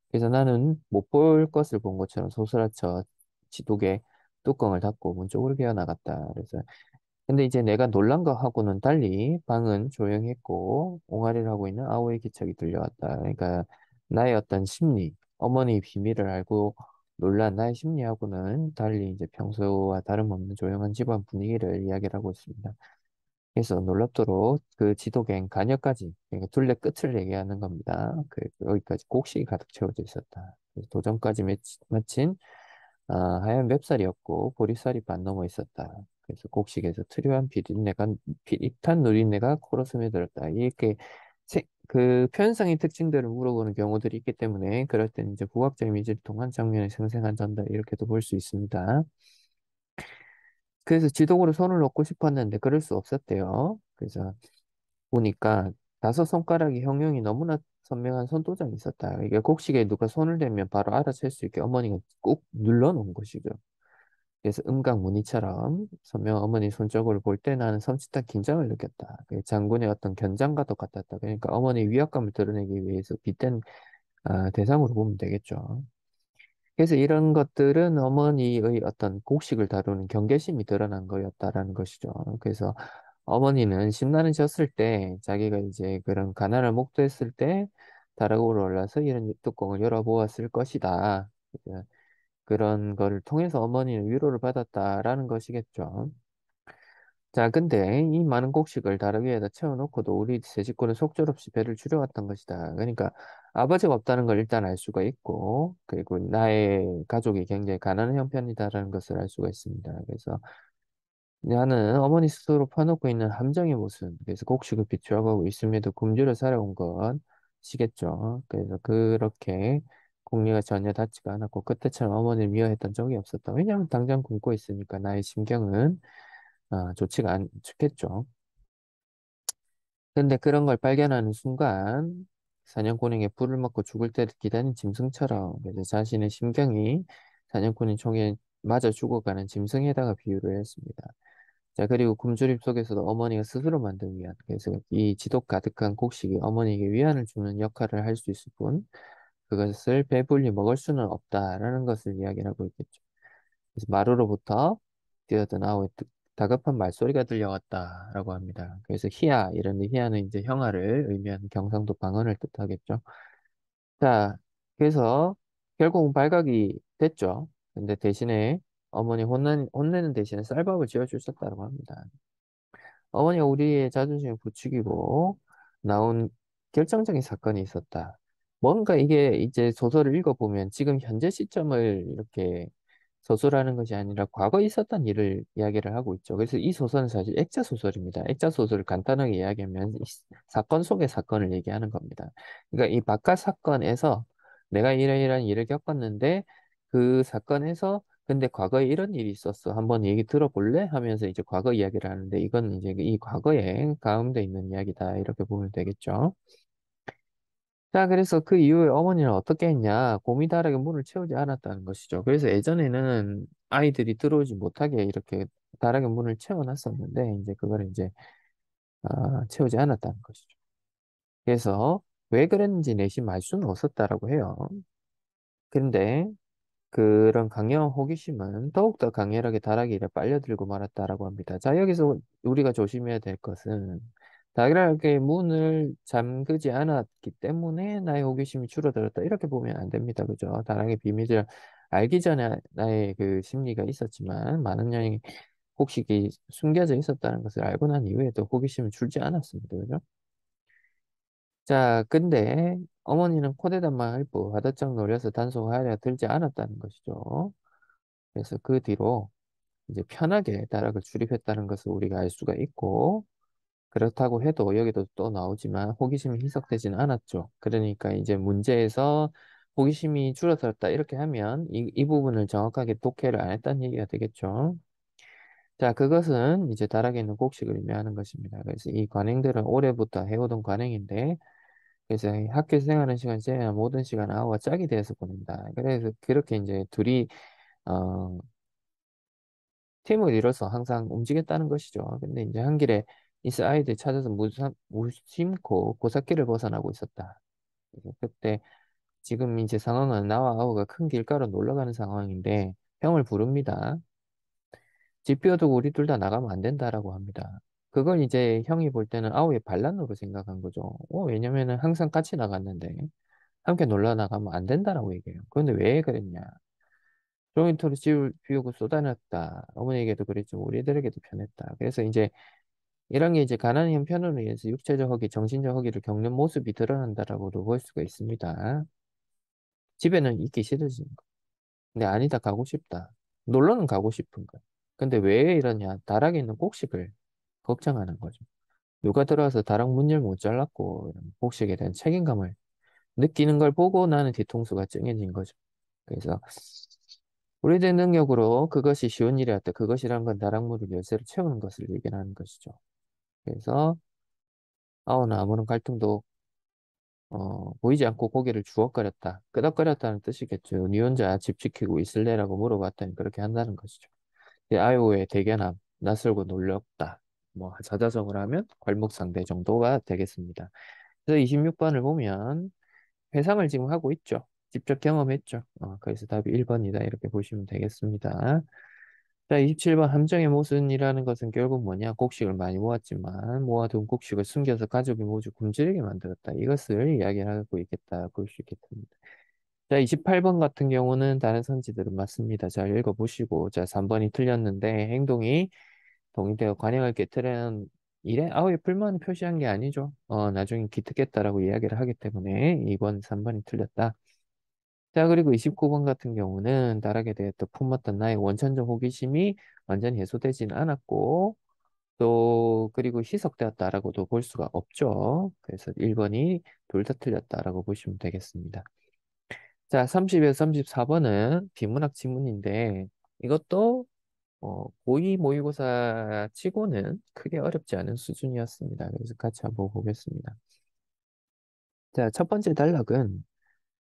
그래서 나는 못 볼 것을 본 것처럼 소스라쳐 지독에 뚜껑을 닫고 문 쪽으로 기어 나갔다. 그래서 근데 이제 내가 놀란 거하고는 달리 방은 조용했고 옹알이를 하고 있는 아우의 기척이 들려왔다. 그러니까 나의 어떤 심리, 어머니의 비밀을 알고 놀란 나의 심리하고는 달리 이제 평소와 다름없는 조용한 집안 분위기를 이야기를 하고 있습니다. 그래서 놀랍도록 그 지독엔 가녀까지, 그러니까 둘레 끝을 얘기하는 겁니다. 여기까지 곡식이 가득 채워져 있었다. 그래서 도전까지 마친 하얀 맵살이었고 보리살이 반 넘어 있었다. 그래서 곡식에서 트류한 비린내가 비릿한 누린내가 코로 스며들었다. 이렇게 그 표현상의 특징들을 물어보는 경우들이 있기 때문에 그럴 때는 이제 부각적 이미지를 통한 장면의 생생한 전달 이렇게도 볼 수 있습니다. 그래서 지독으로 손을 놓고 싶었는데 그럴 수 없었대요. 그래서 보니까 다섯 손가락의 형용이 너무나 선명한 손도장이 있었다. 이게 곡식에 누가 손을 대면 바로 알아챌 수 있게 어머니가 꾹 눌러놓은 것이죠. 그래서 음각무늬처럼 선명 어머니 손쪽을 볼 때 나는 섬찟한 긴장을 느꼈다. 장군의 어떤 견장과도 같았다. 그러니까 어머니 위압감을 드러내기 위해서 빗댄 대상으로 보면 되겠죠. 그래서 이런 것들은 어머니의 어떤 곡식을 다루는 경계심이 드러난 거였다라는 것이죠. 그래서 어머니는 심란을 졌을 때 자기가 이제 그런 가난을 목도했을 때 다락으로 올라서 이런 뚜껑을 열어보았을 것이다. 그런 거를 통해서 어머니는 위로를 받았다라는 것이겠죠. 자, 근데 이 많은 곡식을 다락 위에다 채워놓고도 우리 세 식구는 속절없이 배를 줄여왔던 것이다. 그러니까 아버지가 없다는 걸 일단 알 수가 있고, 그리고 나의 가족이 굉장히 가난한 형편이다라는 것을 알 수가 있습니다. 그래서 나는 어머니 스스로 퍼놓고 있는 함정의 모습, 그래서 곡식을 비추어가고 있음에도 굶주려 살아온 것이겠죠. 그래서 그렇게 공리가 전혀 닿지가 않았고, 그때처럼 어머니를 미워했던 적이 없었다. 왜냐하면 당장 굶고 있으니까 나의 심경은 좋지가 않겠죠. 근데 그런 걸 발견하는 순간 사냥꾼에게 불을 먹고 죽을 때를 기다린 짐승처럼 그래서 자신의 심경이 사냥꾼의 총에 맞아 죽어가는 짐승에다가 비유를 했습니다. 자, 그리고 굶주림 속에서도 어머니가 스스로 만든 위안. 그래서 이 지독 가득한 곡식이 어머니에게 위안을 주는 역할을 할 수 있을 뿐, 그것을 배불리 먹을 수는 없다라는 것을 이야기하고 있겠죠. 그래서 마루로부터 뛰어든 아우의 다급한 말소리가 들려왔다라고 합니다. 그래서 희야, 이런데 희야는 이제 형아를 의미하는 경상도 방언을 뜻하겠죠. 자, 그래서 결국은 발각이 됐죠. 근데 대신에 어머니 혼내는 대신에 쌀밥을 지어주셨다고 합니다. 어머니가 우리의 자존심을 부추기고 나온 결정적인 사건이 있었다. 뭔가 이게 이제 소설을 읽어보면 지금 현재 시점을 이렇게 서술하는 것이 아니라 과거에 있었던 일을 이야기를 하고 있죠. 그래서 이 소설은 사실 액자 소설입니다. 액자 소설을 간단하게 이야기하면 이 사건 속의 사건을 얘기하는 겁니다. 그러니까 이 바깥 사건에서 내가 이러이러한 일을 겪었는데 그 사건에서 근데 과거에 이런 일이 있었어. 한번 얘기 들어볼래? 하면서 이제 과거 이야기를 하는데 이건 이제 이 과거에 가운데 있는 이야기다. 이렇게 보면 되겠죠. 자, 그래서 그 이후에 어머니는 어떻게 했냐? 고미달에게 물을 채우지 않았다는 것이죠. 그래서 예전에는 아이들이 들어오지 못하게 이렇게 달에게 문을 채워놨었는데, 이제 그걸 이제, 채우지 않았다는 것이죠. 그래서 왜 그랬는지 내심 알 수는 없었다라고 해요. 근데 그런 강렬한 호기심은 더욱더 강렬하게 다락의 일에 빨려들고 말았다라고 합니다. 자, 여기서 우리가 조심해야 될 것은 다락의 문을 잠그지 않았기 때문에 나의 호기심이 줄어들었다. 이렇게 보면 안 됩니다. 그죠? 다락의 비밀을 알기 전에 나의 그 심리가 있었지만 많은 양의 곡식이 숨겨져 있었다는 것을 알고 난 이후에도 호기심은 줄지 않았습니다. 그죠? 자, 근데 어머니는 코대담만 할뿐 화들짝 놀려서 단속하려 들지 않았다는 것이죠. 그래서 그 뒤로 이제 편하게 다락을 출입했다는 것을 우리가 알 수가 있고, 그렇다고 해도 여기도 또 나오지만 호기심이 희석되지는 않았죠. 그러니까 이제 문제에서 호기심이 줄어들었다 이렇게 하면 이 부분을 정확하게 독해를 안 했다는 얘기가 되겠죠. 자, 그것은 이제 다락에 있는 곡식을 의미하는 것입니다. 그래서 이 관행들은 올해부터 해오던 관행인데, 그래서 이 학교 생활하는 시간 제외한 모든 시간 아우와 짝이 되어서 보낸다. 그래서 그렇게 이제 둘이 어, 팀을 이뤄서 항상 움직였다는 것이죠. 근데 이제 한 길에 이스 아이들 찾아서 무심코 고삿길을 벗어나고 있었다. 그래서 그때 지금 이제 상황은 나와 아우가 큰 길가로 놀러 가는 상황인데 형을 부릅니다. 집 비워두고 우리 둘 다 나가면 안 된다라고 합니다. 그걸 이제 형이 볼 때는 아우의 반란으로 생각한 거죠. 왜냐면은 항상 같이 나갔는데 함께 놀러 나가면 안 된다라고 얘기해요. 그런데 왜 그랬냐? 조인토를 집을 비우고 쏟아냈다. 어머니에게도 그랬지만 우리들에게도 편했다. 그래서 이제 이런 게 이제 가난의 형편으로 인해서 육체적 허기, 정신적 허기를 겪는 모습이 드러난다라고도 볼 수가 있습니다. 집에는 있기 싫어지는 거. 근데 아니다, 가고 싶다. 놀러는 가고 싶은 거야. 근데 왜 이러냐? 다락에 있는 곡식을 걱정하는 거죠. 누가 들어와서 다락 문을 못 잘랐고, 이런 곡식에 대한 책임감을 느끼는 걸 보고 나는 뒤통수가 찡해진 거죠. 그래서 우리들 능력으로 그것이 쉬운 일이었다. 그것이란 건 다락물을 열쇠로 채우는 것을 얘기하는 것이죠. 그래서 아우는 아무런 갈등도 보이지 않고 고개를 주워거렸다. 끄덕거렸다는 뜻이겠죠. 니 혼자 집 지키고 있을래라고 물어봤더니 그렇게 한다는 것이죠. 아이오의 대견함, 낯설고 놀랍다. 뭐 자자성을 하면 괄목상대 정도가 되겠습니다. 그래서 26번을 보면 회상을 지금 하고 있죠. 직접 경험했죠. 그래서 답이 1번이다. 이렇게 보시면 되겠습니다. 자, 27번 함정의 모순이라는 것은 결국 뭐냐? 곡식을 많이 모았지만 모아둔 곡식을 숨겨서 가족이 모두 굶주리게 만들었다. 이것을 이야기하고 있겠다. 볼 수 있겠습니다. 자, 28번 같은 경우는 다른 선지들은 맞습니다. 잘 읽어보시고, 자, 3번이 틀렸는데 행동이 동의되어 관행을 깨뜨리는 일에 아우의 불만을 표시한 게 아니죠. 나중에 기특했다라고 이야기를 하기 때문에 2번, 3번이 틀렸다. 자, 그리고 29번 같은 경우는 나락에 대해 또 품었던 나의 원천적 호기심이 완전히 해소되지는 않았고, 또, 그리고 희석되었다라고도 볼 수가 없죠. 그래서 1번이 둘 다 틀렸다라고 보시면 되겠습니다. 자, 30에서 34번은 비문학 지문인데, 이것도 고의 모의고사 치고는 크게 어렵지 않은 수준이었습니다. 그래서 같이 한번 보겠습니다. 자, 첫 번째 단락은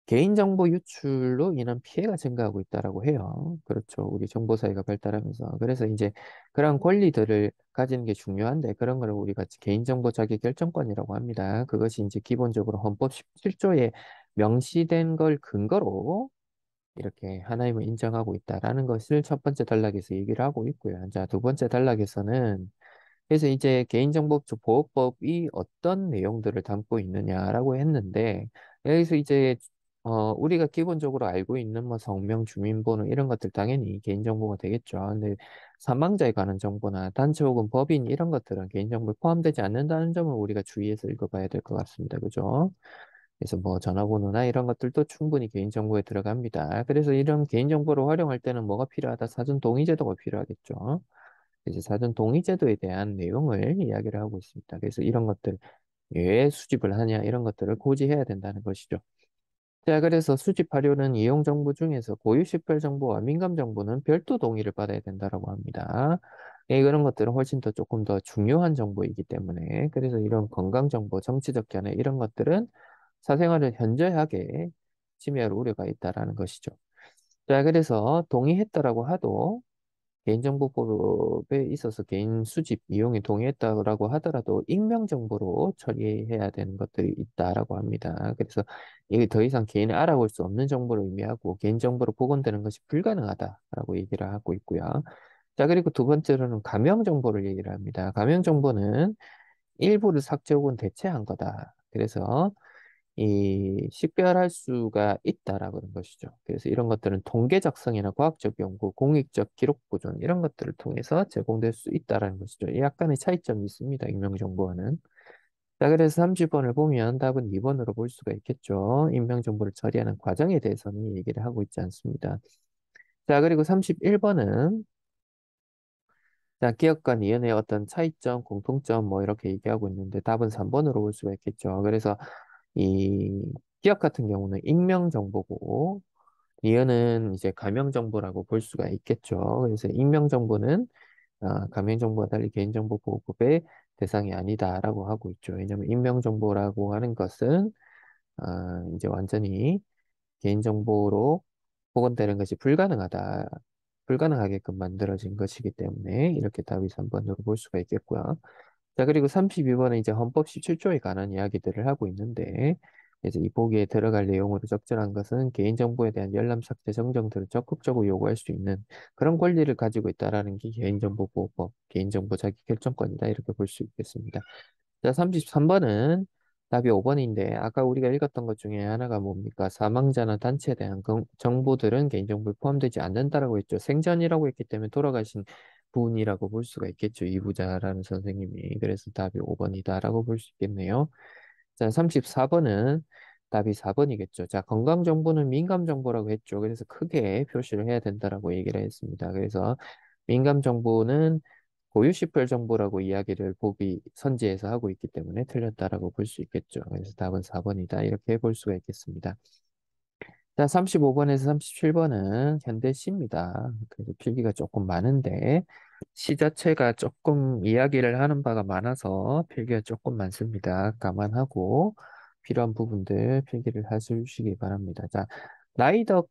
개인정보 유출로 인한 피해가 증가하고 있다라고 해요. 그렇죠. 우리 정보사회가 발달하면서. 그래서 이제 그런 권리들을 가지는 게 중요한데 그런 걸 우리가 개인정보 자기 결정권이라고 합니다. 그것이 이제 기본적으로 헌법 17조에 명시된 걸 근거로 이렇게 하나님을 인정하고 있다라는 것을 첫 번째 단락에서 얘기를 하고 있고요. 자, 두 번째 단락에서는 그래서 이제 개인정보보호법이 어떤 내용들을 담고 있느냐라고 했는데 여기서 이제 우리가 기본적으로 알고 있는 뭐 성명, 주민번호 이런 것들 당연히 개인정보가 되겠죠. 근데 사망자에 관한 정보나 단체 혹은 법인 이런 것들은 개인정보에 포함되지 않는다는 점을 우리가 주의해서 읽어봐야 될 것 같습니다. 그죠? 그래서 뭐 전화번호나 이런 것들도 충분히 개인정보에 들어갑니다. 그래서 이런 개인정보를 활용할 때는 뭐가 필요하다? 사전 동의제도가 필요하겠죠. 이제 사전 동의제도에 대한 내용을 이야기를 하고 있습니다. 그래서 이런 것들 왜 수집을 하냐 이런 것들을 고지해야 된다는 것이죠. 자, 그래서 수집하려는 이용 정보 중에서 고유 식별 정보와 민감 정보는 별도 동의를 받아야 된다라고 합니다. 그런 것들은 훨씬 더 조금 더 중요한 정보이기 때문에 그래서 이런 건강 정보, 정치적 견해 이런 것들은 사생활을 현저하게 침해할 우려가 있다라는 것이죠. 자, 그래서 동의했다라고 하도 개인정보법에 있어서 개인 수집 이용에 동의했다라고 하더라도 익명정보로 처리해야 되는 것들이 있다라고 합니다. 그래서 이게 더 이상 개인을 알아볼 수 없는 정보를 의미하고 개인정보로 복원되는 것이 불가능하다라고 얘기를 하고 있고요. 자, 그리고 두 번째로는 가명정보를 얘기를 합니다. 가명정보는 일부를 삭제 혹은 대체한 거다. 그래서 이 식별할 수가 있다라고 하는 것이죠. 그래서 이런 것들은 통계 작성이나 과학적 연구, 공익적 기록 보존 이런 것들을 통해서 제공될 수 있다라는 것이죠. 약간의 차이점이 있습니다. 익명정보와는. 자, 그래서 30번을 보면 답은 2번으로 볼 수가 있겠죠. 익명정보를 처리하는 과정에 대해서는 얘기를 하고 있지 않습니다. 자, 그리고 31번은 자, 기업 간 이연의 어떤 차이점, 공통점 뭐 이렇게 얘기하고 있는데 답은 3번으로 볼 수가 있겠죠. 그래서 이 기업 같은 경우는 익명 정보고 이연은 이제 가명 정보라고 볼 수가 있겠죠. 그래서 익명 정보는 가명 정보와 달리 개인정보 보호법의 대상이 아니다라고 하고 있죠. 왜냐하면 익명 정보라고 하는 것은 이제 완전히 개인정보로 복원되는 것이 불가능하게끔 만들어진 것이기 때문에 이렇게 답이 3번으로 볼 수가 있겠고요. 자, 그리고 32번은 이제 헌법 17조에 관한 이야기들을 하고 있는데, 그래서 이 보기에 들어갈 내용으로 적절한 것은 개인정보에 대한 열람, 삭제, 정정 등을 적극적으로 요구할 수 있는 그런 권리를 가지고 있다라는 게 개인정보보호법, 개인정보 자기 결정권이다. 이렇게 볼 수 있겠습니다. 자, 33번은 답이 5번인데, 아까 우리가 읽었던 것 중에 하나가 뭡니까? 사망자나 단체에 대한 정보들은 개인정보에 포함되지 않는다라고 했죠. 생전이라고 했기 때문에 돌아가신 분이라고 볼 수가 있겠죠. 이부자라는 선생님이. 그래서 답이 5번이다라고 볼 수 있겠네요. 자, 34번은 답이 4번이겠죠. 자, 건강정보는 민감정보라고 했죠. 그래서 크게 표시를 해야 된다라고 얘기를 했습니다. 그래서 민감정보는 고유시설 정보라고 이야기를 보기 선지에서 하고 있기 때문에 틀렸다라고 볼 수 있겠죠. 그래서 답은 4번이다. 이렇게 볼 수가 있겠습니다. 자, 35번에서 37번은 현대시입니다. 그래서 필기가 조금 많은데 시 자체가 조금 이야기를 하는 바가 많아서 필기가 조금 많습니다. 감안하고 필요한 부분들 필기를 하시기 바랍니다. 자, 라이덕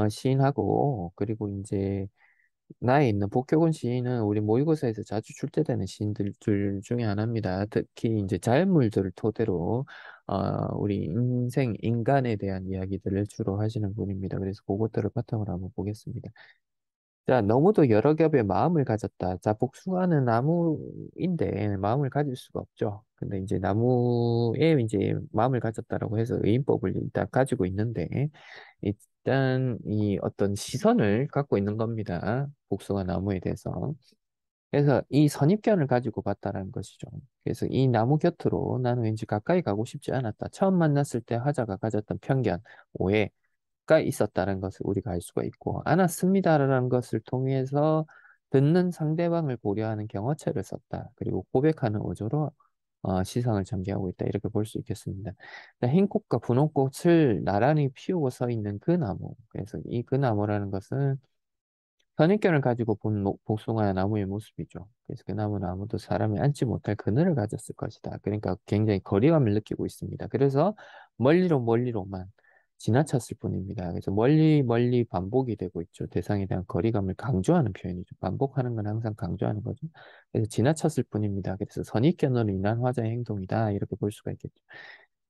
시인하고 그리고 이제 나에 있는 복효근 시인은 우리 모의고사에서 자주 출제되는 시인들 중에 하나입니다. 특히 이제 자연물들을 토대로 우리 인생, 인간에 대한 이야기들을 주로 하시는 분입니다. 그래서 그것들을 바탕으로 한번 보겠습니다. 자, 너무도 여러 겹의 마음을 가졌다. 자, 복숭아는 나무인데 마음을 가질 수가 없죠. 근데 이제 나무에 이제 마음을 가졌다라고 해서 의인법을 일단 가지고 있는데, 일단 이 어떤 시선을 갖고 있는 겁니다. 복숭아 나무에 대해서. 그래서 이 선입견을 가지고 봤다라는 것이죠. 그래서 이 나무 곁으로 나는 왠지 가까이 가고 싶지 않았다. 처음 만났을 때 화자가 가졌던 편견, 오해가 있었다는 것을 우리가 알 수가 있고, 않았습니다라는 것을 통해서 듣는 상대방을 고려하는 경어체를 썼다. 그리고 고백하는 어조로 시선을 전개하고 있다. 이렇게 볼 수 있겠습니다. 흰 꽃과 분홍 꽃을 나란히 피우고 서 있는 그 나무. 그래서 이 그 나무라는 것은 선입견을 가지고 본 복숭아 나무의 모습이죠. 그래서 그 나무는 아무도 사람이 앉지 못할 그늘을 가졌을 것이다. 그러니까 굉장히 거리감을 느끼고 있습니다. 그래서 멀리로만 지나쳤을 뿐입니다. 그래서 멀리 반복이 되고 있죠. 대상에 대한 거리감을 강조하는 표현이죠. 반복하는 건 항상 강조하는 거죠. 그래서 지나쳤을 뿐입니다. 그래서 선입견으로 인한 화자의 행동이다. 이렇게 볼 수가 있겠죠.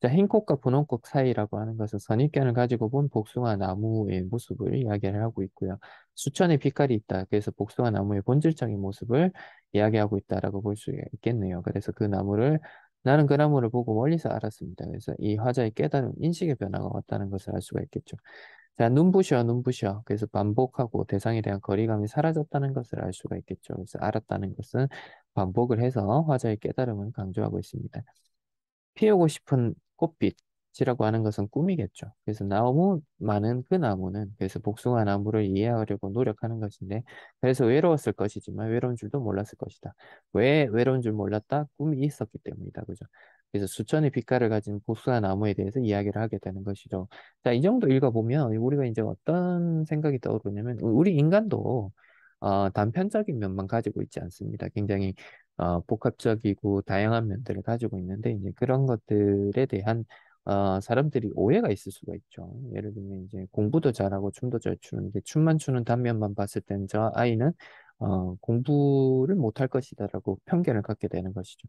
자, 흰꽃과 분홍꽃 사이라고 하는 것은 선입견을 가지고 본 복숭아 나무의 모습을 이야기를 하고 있고요. 수천의 빛깔이 있다. 그래서 복숭아 나무의 본질적인 모습을 이야기하고 있다라고 볼 수 있겠네요. 그래서 그 나무를 나는 그 나무를 보고 멀리서 알았습니다. 그래서 이 화자의 깨달음, 인식의 변화가 왔다는 것을 알 수가 있겠죠. 자, 눈부셔. 그래서 반복하고 대상에 대한 거리감이 사라졌다는 것을 알 수가 있겠죠. 그래서 알았다는 것은 반복을 해서 화자의 깨달음을 강조하고 있습니다. 피우고 싶은 꽃빛이라고 하는 것은 꿈이겠죠. 그래서 너무 많은 그 나무는 그래서 복숭아 나무를 이해하려고 노력하는 것인데 그래서 외로웠을 것이지만 외로운 줄도 몰랐을 것이다. 왜 외로운 줄 몰랐다? 꿈이 있었기 때문이다. 그죠? 그래서 수천의 빛깔을 가진 복숭아 나무에 대해서 이야기를 하게 되는 것이죠. 자, 이 정도 읽어보면 우리가 이제 어떤 생각이 떠오르냐면 우리 인간도 단편적인 면만 가지고 있지 않습니다. 굉장히 복합적이고 다양한 면들을 가지고 있는데 이제 그런 것들에 대한 사람들이 오해가 있을 수가 있죠. 예를 들면 이제 공부도 잘하고 춤도 잘 추는데 춤만 추는 단면만 봤을 땐 저 아이는 공부를 못할 것이다라고 편견을 갖게 되는 것이죠.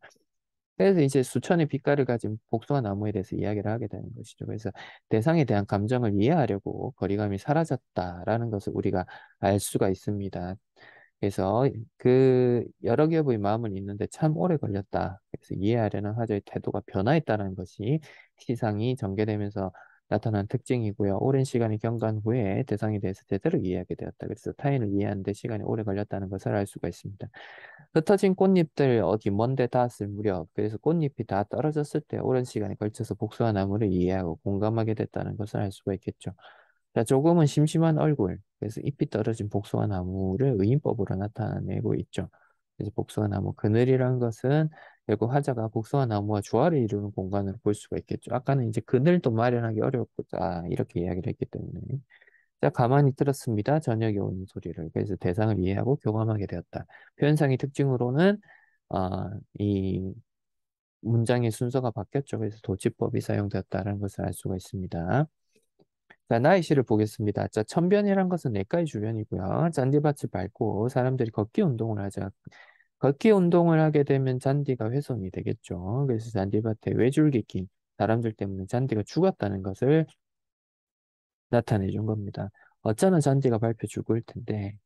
그래서 이제 수천의 빛깔을 가진 복숭아 나무에 대해서 이야기를 하게 되는 것이죠. 그래서 대상에 대한 감정을 이해하려고 거리감이 사라졌다라는 것을 우리가 알 수가 있습니다. 그래서 그 여러 겹의 마음을 잇는데 참 오래 걸렸다. 그래서 이해하려는 화자의 태도가 변화했다는 것이 시상이 전개되면서 나타난 특징이고요. 오랜 시간이 경과한 후에 대상에 대해서 제대로 이해하게 되었다. 그래서 타인을 이해하는 데 시간이 오래 걸렸다는 것을 알 수가 있습니다. 흩어진 꽃잎들 어디 먼데 닿았을 무렵, 그래서 꽃잎이 다 떨어졌을 때 오랜 시간에 걸쳐서 복숭아 나무를 이해하고 공감하게 됐다는 것을 알 수가 있겠죠. 자, 조금은 심심한 얼굴, 그래서 잎이 떨어진 복숭아 나무를 의인법으로 나타내고 있죠. 그래서 복숭아 나무 그늘이란 것은 결국 화자가 복숭아 나무와 조화를 이루는 공간으로 볼 수가 있겠죠. 아까는 이제 그늘도 마련하기 어렵다 이렇게 이야기를 했기 때문에. 자, 가만히 들었습니다. 저녁에 오는 소리를. 그래서 대상을 이해하고 교감하게 되었다. 표현상의 특징으로는 이 문장의 순서가 바뀌었죠. 그래서 도치법이 사용되었다는 것을 알 수가 있습니다. 자, 나의 시를 보겠습니다. 자, 천변이란 것은 내과의 주변이고요. 잔디밭을 밟고 사람들이 걷기 운동을 하자. 걷기 운동을 하게 되면 잔디가 훼손이 되겠죠. 그래서 잔디밭에 외줄기 낀 사람들 때문에 잔디가 죽었다는 것을 나타내 준 겁니다. 어쩌면 잔디가 밟혀 죽을 텐데,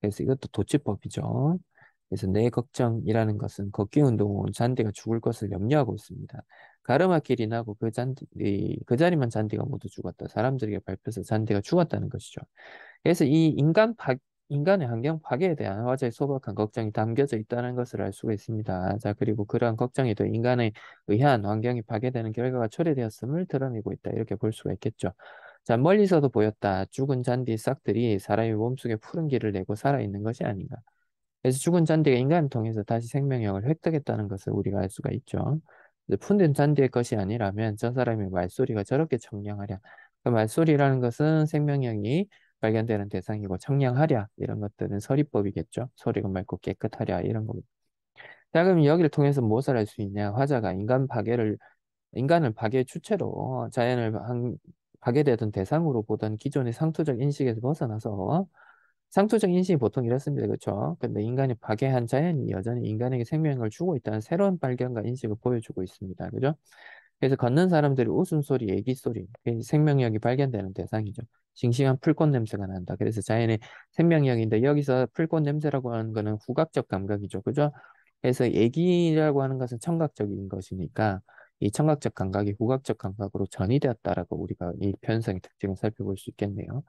그래서 이것도 도치법이죠. 그래서 내 걱정이라는 것은 걷기 운동 후 잔디가 죽을 것을 염려하고 있습니다. 가르마길이 나고 그 자리만 잔디가 모두 죽었다. 사람들에게 밟혀서 잔디가 죽었다는 것이죠. 그래서 인간의 환경 파괴에 대한 화자의 소박한 걱정이 담겨져 있다는 것을 알 수가 있습니다. 자, 그리고 그러한 걱정에도 인간에 의한 환경이 파괴되는 결과가 초래되었음을 드러내고 있다. 이렇게 볼 수가 있겠죠. 자, 멀리서도 보였다. 죽은 잔디 싹들이 사람의 몸속에 푸른 길을 내고 살아있는 것이 아닌가. 그래서 죽은 잔디가 인간을 통해서 다시 생명력을 획득했다는 것을 우리가 알 수가 있죠. 푼된 잔디의 것이 아니라면 저 사람의 말소리가 저렇게 청량하랴. 그 말소리라는 것은 생명력이 발견되는 대상이고 청량하랴 이런 것들은 서리법이겠죠. 소리가 맑고 깨끗하랴 이런 거. 자, 그럼 여기를 통해서 무엇을 할 수 있냐? 화자가 인간을 파괴의 주체로 파괴되던 대상으로 보던 기존의 상투적 인식에서 벗어나서 상투적 인식이 보통 이렇습니다. 그렇죠? 근데 인간이 파괴한 자연이 여전히 인간에게 생명을 주고 있다는 새로운 발견과 인식을 보여주고 있습니다. 그죠? 그래서 걷는 사람들이 웃음소리, 얘기소리, 생명력이 발견되는 대상이죠. 싱싱한 풀꽃 냄새가 난다. 그래서 자연의 생명력인데 여기서 풀꽃 냄새라고 하는 거는 후각적 감각이죠. 그죠? 그래서 얘기라고 하는 것은 청각적인 것이니까 이 청각적 감각이 후각적 감각으로 전이되었다라고 우리가 이 편성의 특징을 살펴볼 수 있겠네요.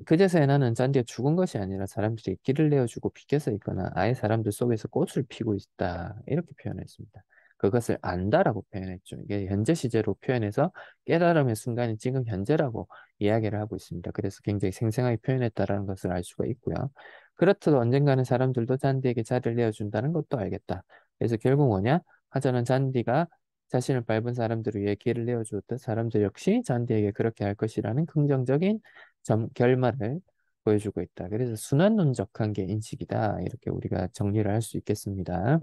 그제서야 나는 잔디가 죽은 것이 아니라 사람들이 길을 내어주고 비켜서 있거나 아예 사람들 속에서 꽃을 피고 있다. 이렇게 표현했습니다. 그것을 안다라고 표현했죠. 이게 현재 시제로 표현해서 깨달음의 순간이 지금 현재라고 이야기를 하고 있습니다. 그래서 굉장히 생생하게 표현했다라는 것을 알 수가 있고요. 그렇듯 언젠가는 사람들도 잔디에게 자리를 내어준다는 것도 알겠다. 그래서 결국 뭐냐? 하자는 잔디가 자신을 밟은 사람들을 위해 길을 내어주었듯 사람들 역시 잔디에게 그렇게 할 것이라는 긍정적인 결말을 보여주고 있다. 그래서 순환론적 관계 인식이다. 이렇게 우리가 정리를 할 수 있겠습니다.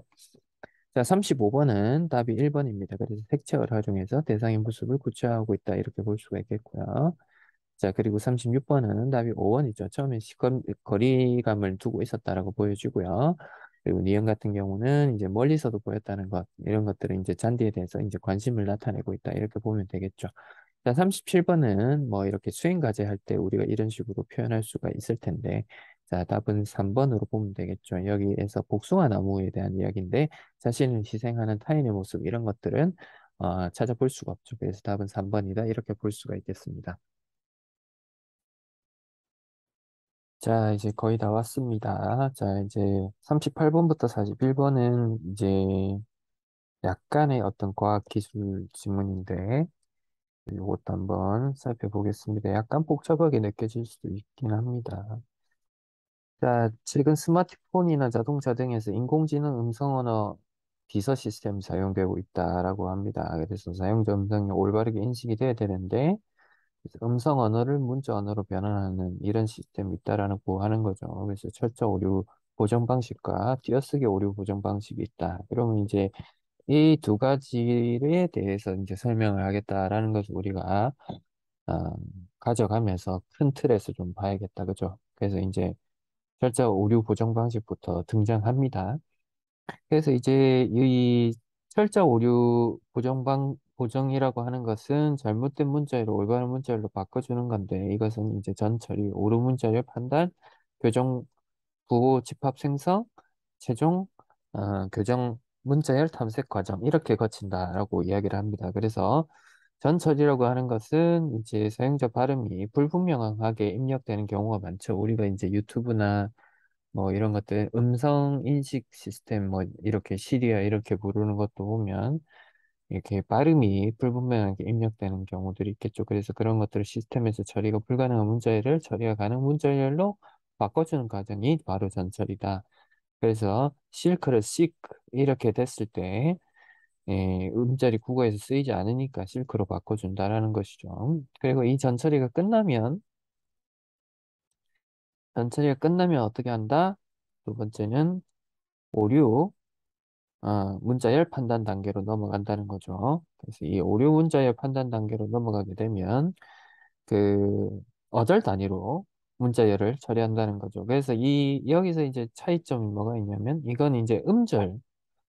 자, 35번은 답이 1번입니다. 그래서 색채를 활용해서 대상의 모습을 구체화하고 있다. 이렇게 볼 수가 있겠고요. 자, 그리고 36번은 답이 5번이죠. 처음에 거리감을 두고 있었다라고 보여주고요. 그리고 니은 같은 경우는 이제 멀리서도 보였다는 것, 이런 것들은 이제 잔디에 대해서 이제 관심을 나타내고 있다. 이렇게 보면 되겠죠. 자, 37번은 뭐 이렇게 수행과제 할 때 우리가 이런 식으로 표현할 수가 있을 텐데, 자, 답은 3번으로 보면 되겠죠. 여기에서 복숭아 나무에 대한 이야기인데, 자신을 희생하는 타인의 모습, 이런 것들은 찾아볼 수가 없죠. 그래서 답은 3번이다. 이렇게 볼 수가 있겠습니다. 자, 이제 거의 다 왔습니다. 자, 이제 38번부터 41번은 이제 약간의 어떤 과학기술 지문인데, 이것도 한번 살펴보겠습니다. 약간 복잡하게 느껴질 수도 있긴 합니다. 자, 최근 스마트폰이나 자동차 등에서 인공지능 음성 언어 비서 시스템이 사용되고 있다라고 합니다. 그래서 사용자 음성이 올바르게 인식이 돼야 되는데, 그래서 음성 언어를 문자 언어로 변환하는 이런 시스템이 있다라고 하는 거죠. 그래서 철저 오류 보정 방식과 띄어쓰기 오류 보정 방식이 있다. 그러면 이제 이 두 가지에 대해서 이제 설명을 하겠다라는 것을 우리가 어, 가져가면서 큰 틀에서 좀 봐야겠다. 그죠? 그래서 이제 철저 오류 보정 방식부터 등장합니다. 그래서 이제 이 철자 오류 보정이라고 하는 것은 잘못된 문자열을 올바른 문자열로 바꿔주는 건데 이것은 이제 전처리, 오류 문자열 판단, 교정, 부호 집합 생성, 최종 교정 문자열 탐색 과정 이렇게 거친다라고 이야기를 합니다. 그래서 전처리라고 하는 것은 이제 사용자 발음이 불분명하게 입력되는 경우가 많죠. 우리가 이제 유튜브나 뭐 이런 것들 음성 인식 시스템 뭐 이렇게 시리아 이렇게 부르는 것도 보면 이렇게 발음이 불분명하게 입력되는 경우들이 있겠죠. 그래서 그런 것들을 시스템에서 처리가 불가능한 문자열을 처리가 가능한 문자열로 바꿔주는 과정이 바로 전처리다. 그래서 실크를 시크 이렇게 됐을 때 음절이 국어에서 쓰이지 않으니까 실크로 바꿔준다라는 것이죠. 그리고 이 전처리가 끝나면 어떻게 한다? 두 번째는 오류 문자열 판단 단계로 넘어간다는 거죠. 그래서 이 오류 문자열 판단 단계로 넘어가게 되면 그 어절 단위로 문자열을 처리한다는 거죠. 그래서 여기서 이제 차이점이 뭐가 있냐면, 이건 이제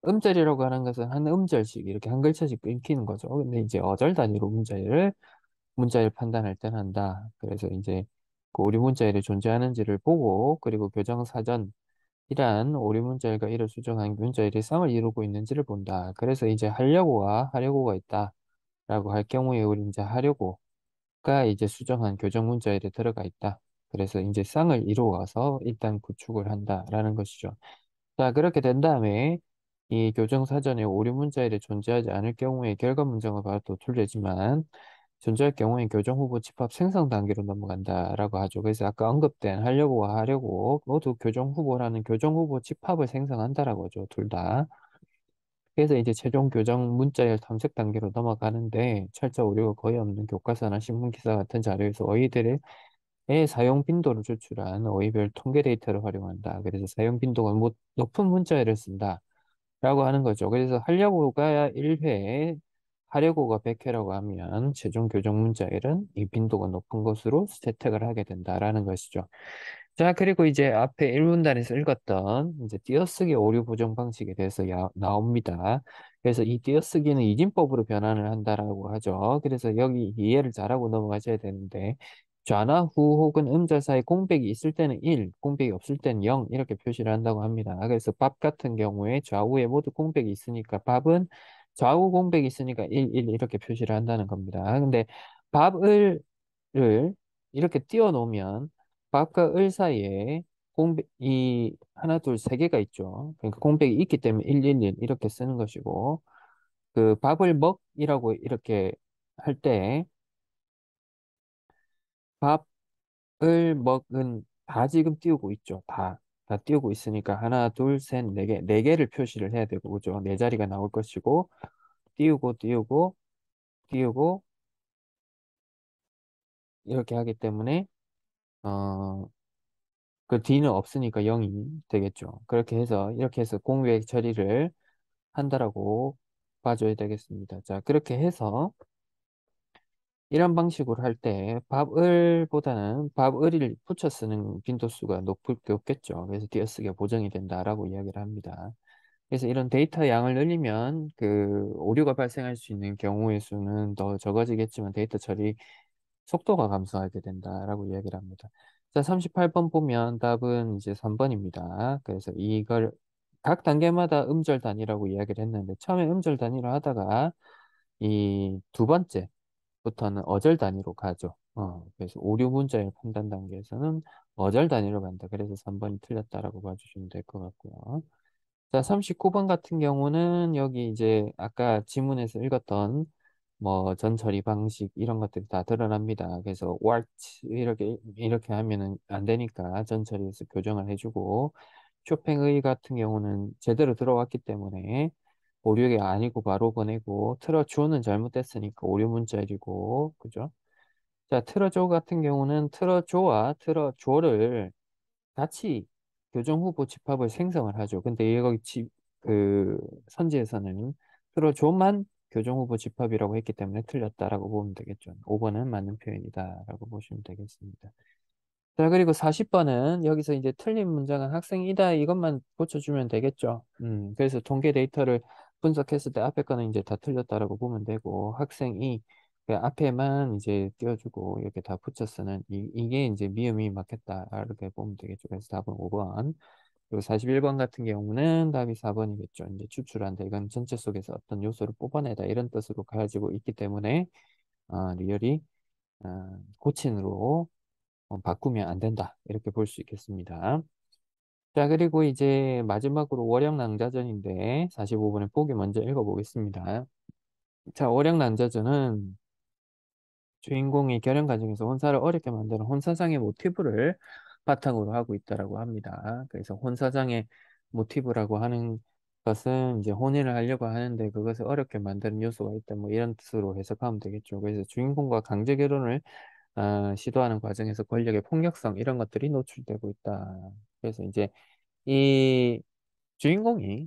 음절이라고 하는 것은 한 음절씩 이렇게 한 글자씩 끊기는 거죠. 근데 이제 어절 단위로 문자열 판단할 때는 한다. 그래서 이제 그 오류 문자열이 존재하는지를 보고, 그리고 교정사전 이러한 오류 문자열과 이를 수정한 문자열이 쌍을 이루고 있는지를 본다. 그래서 이제 하려고가 있다라고 할 경우에 우리 이제 하려고가 이제 수정한 교정 문자열에 들어가 있다. 그래서 이제 쌍을 이루어서 일단 구축을 한다라는 것이죠. 자, 그렇게 된 다음에 이 교정 사전에 오류 문자열이 존재하지 않을 경우에 결과 문장은 바로 또 틀리지만, 존재할 경우에 교정 후보 집합 생성 단계로 넘어간다라고 하죠. 그래서 아까 언급된 하려고와 하려고 모두 교정 후보라는 교정 후보 집합을 생성한다라고 하죠. 둘 다. 그래서 이제 최종 교정 문자열 탐색 단계로 넘어가는데, 철자 오류가 거의 없는 교과서나 신문 기사 같은 자료에서 어휘들의 사용 빈도를 추출한 어휘별 통계 데이터를 활용한다. 그래서 사용 빈도가 높은 문자열을 쓴다. 라고 하는 거죠. 그래서 하려고가 1회, 하려고가 100회라고 하면 최종 교정 문자열은 이 빈도가 높은 것으로 채택을 하게 된다라는 것이죠. 자, 그리고 이제 앞에 1문단에서 읽었던 이제 띄어쓰기 오류 보정 방식에 대해서 나옵니다. 그래서 이 띄어쓰기는 이진법으로 변환을 한다라고 하죠. 그래서 여기 이해를 잘하고 넘어가셔야 되는데, 좌나 후 혹은 음절 사이 공백이 있을 때는 1, 공백이 없을 때는 0 이렇게 표시를 한다고 합니다. 그래서 밥 같은 경우에 좌우에 모두 공백이 있으니까 밥은 좌우 공백이 있으니까 1, 1 이렇게 표시를 한다는 겁니다. 근데 밥을 이렇게 띄워 놓으면 밥과 을 사이에 공백이 하나, 둘, 세 개가 있죠. 그러니까 공백이 있기 때문에 111 이렇게 쓰는 것이고, 그 밥을 먹이라고 이렇게 할 때 밥을 먹은 다 지금 띄우고 있죠. 다 띄우고 있으니까 하나, 둘, 셋, 네 개, 네 개를 표시를 해야 되고, 그죠? 네 자리가 나올 것이고, 띄우고, 띄우고, 띄우고, 이렇게 하기 때문에, 어, 그 D는 없으니까 0이 되겠죠. 그렇게 해서, 이렇게 해서 공백 처리를 한다라고 봐줘야 되겠습니다. 자, 그렇게 해서 이런 방식으로 할 때 밥을보다는 밥을을 붙여 쓰는 빈도수가 높겠죠. 그래서 띄어쓰기가 보정이 된다라고 이야기를 합니다. 그래서 이런 데이터 양을 늘리면 그 오류가 발생할 수 있는 경우의 수는 더 적어지겠지만 데이터 처리 속도가 감소하게 된다라고 이야기를 합니다. 자, 38번 보면 답은 이제 3번입니다. 그래서 이걸 각 단계마다 음절 단위라고 이야기를 했는데, 처음에 음절 단위로 하다가 이 두 번째부터는 어절 단위로 가죠. 그래서 오류 문자의 판단 단계에서는 어절 단위로 간다. 그래서 3번이 틀렸다라고 봐주시면 될 것 같고요. 자, 39번 같은 경우는 여기 이제 아까 지문에서 읽었던 뭐 전처리 방식 이런 것들이 다 드러납니다. 그래서 what 이렇게 하면은 안 되니까 전처리에서 교정을 해주고, 쇼팽의 같은 경우는 제대로 들어왔기 때문에 오류가 아니고 바로 보내고, 틀어주는 잘못됐으니까 오류 문자이고, 그죠? 자, 틀어줘 같은 경우는 틀어줘와 틀어줘를 같이 교정 후보 집합을 생성을 하죠. 근데 여기 그 선지에서는 틀어줘만 교정 후보 집합이라고 했기 때문에 틀렸다라고 보면 되겠죠. 5번은 맞는 표현이다라고 보시면 되겠습니다. 자, 그리고 40번은 여기서 이제 틀린 문장은 학생이다 이것만 고쳐주면 되겠죠. 그래서 통계 데이터를 분석했을 때 앞에 거는 이제 다 틀렸다라고 보면 되고, 학생이 그 앞에만 이제 띄워주고 이렇게 다 붙여 쓰는 이게 이제 미음이 맞겠다 이렇게 보면 되겠죠. 그래서 답은 5번. 그리고 41번 같은 경우는 답이 4번이겠죠. 이제 추출한다. 이건 전체 속에서 어떤 요소를 뽑아내다 이런 뜻으로 가지고 있기 때문에 리얼이 고친으로 바꾸면 안 된다. 이렇게 볼 수 있겠습니다. 자, 그리고 이제 마지막으로 월영낭자전인데 45번의 보기 먼저 읽어보겠습니다. 자, 월영낭자전은 주인공이 결혼 과정에서 혼사를 어렵게 만드는 혼사상의 모티브를 바탕으로 하고 있다라고 합니다. 그래서 혼사상의 모티브라고 하는 것은 이제 혼인을 하려고 하는데 그것을 어렵게 만드는 요소가 있다. 뭐 이런 뜻으로 해석하면 되겠죠. 그래서 주인공과 강제 결혼을 시도하는 과정에서 권력의 폭력성 이런 것들이 노출되고 있다. 그래서 이제 이 주인공이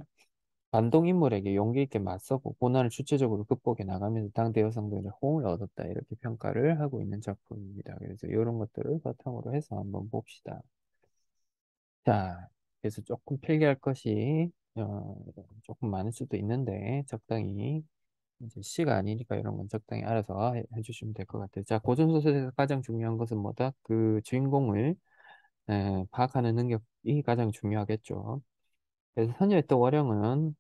반동 인물에게 용기 있게 맞서고 고난을 주체적으로 극복해 나가면서 당대 여성들의 호응을 얻었다. 이렇게 평가를 하고 있는 작품입니다. 그래서 이런 것들을 바탕으로 해서 한번 봅시다. 자, 그래서 조금 필기할 것이 조금 많을 수도 있는데 적당히 이제 시가 아니니까 이런 건 적당히 알아서 해주시면 될 것 같아요. 자, 고전소설에서 가장 중요한 것은 뭐다? 그 주인공을 파악하는 능력이 가장 중요하겠죠. 그래서 선녀였던 월영은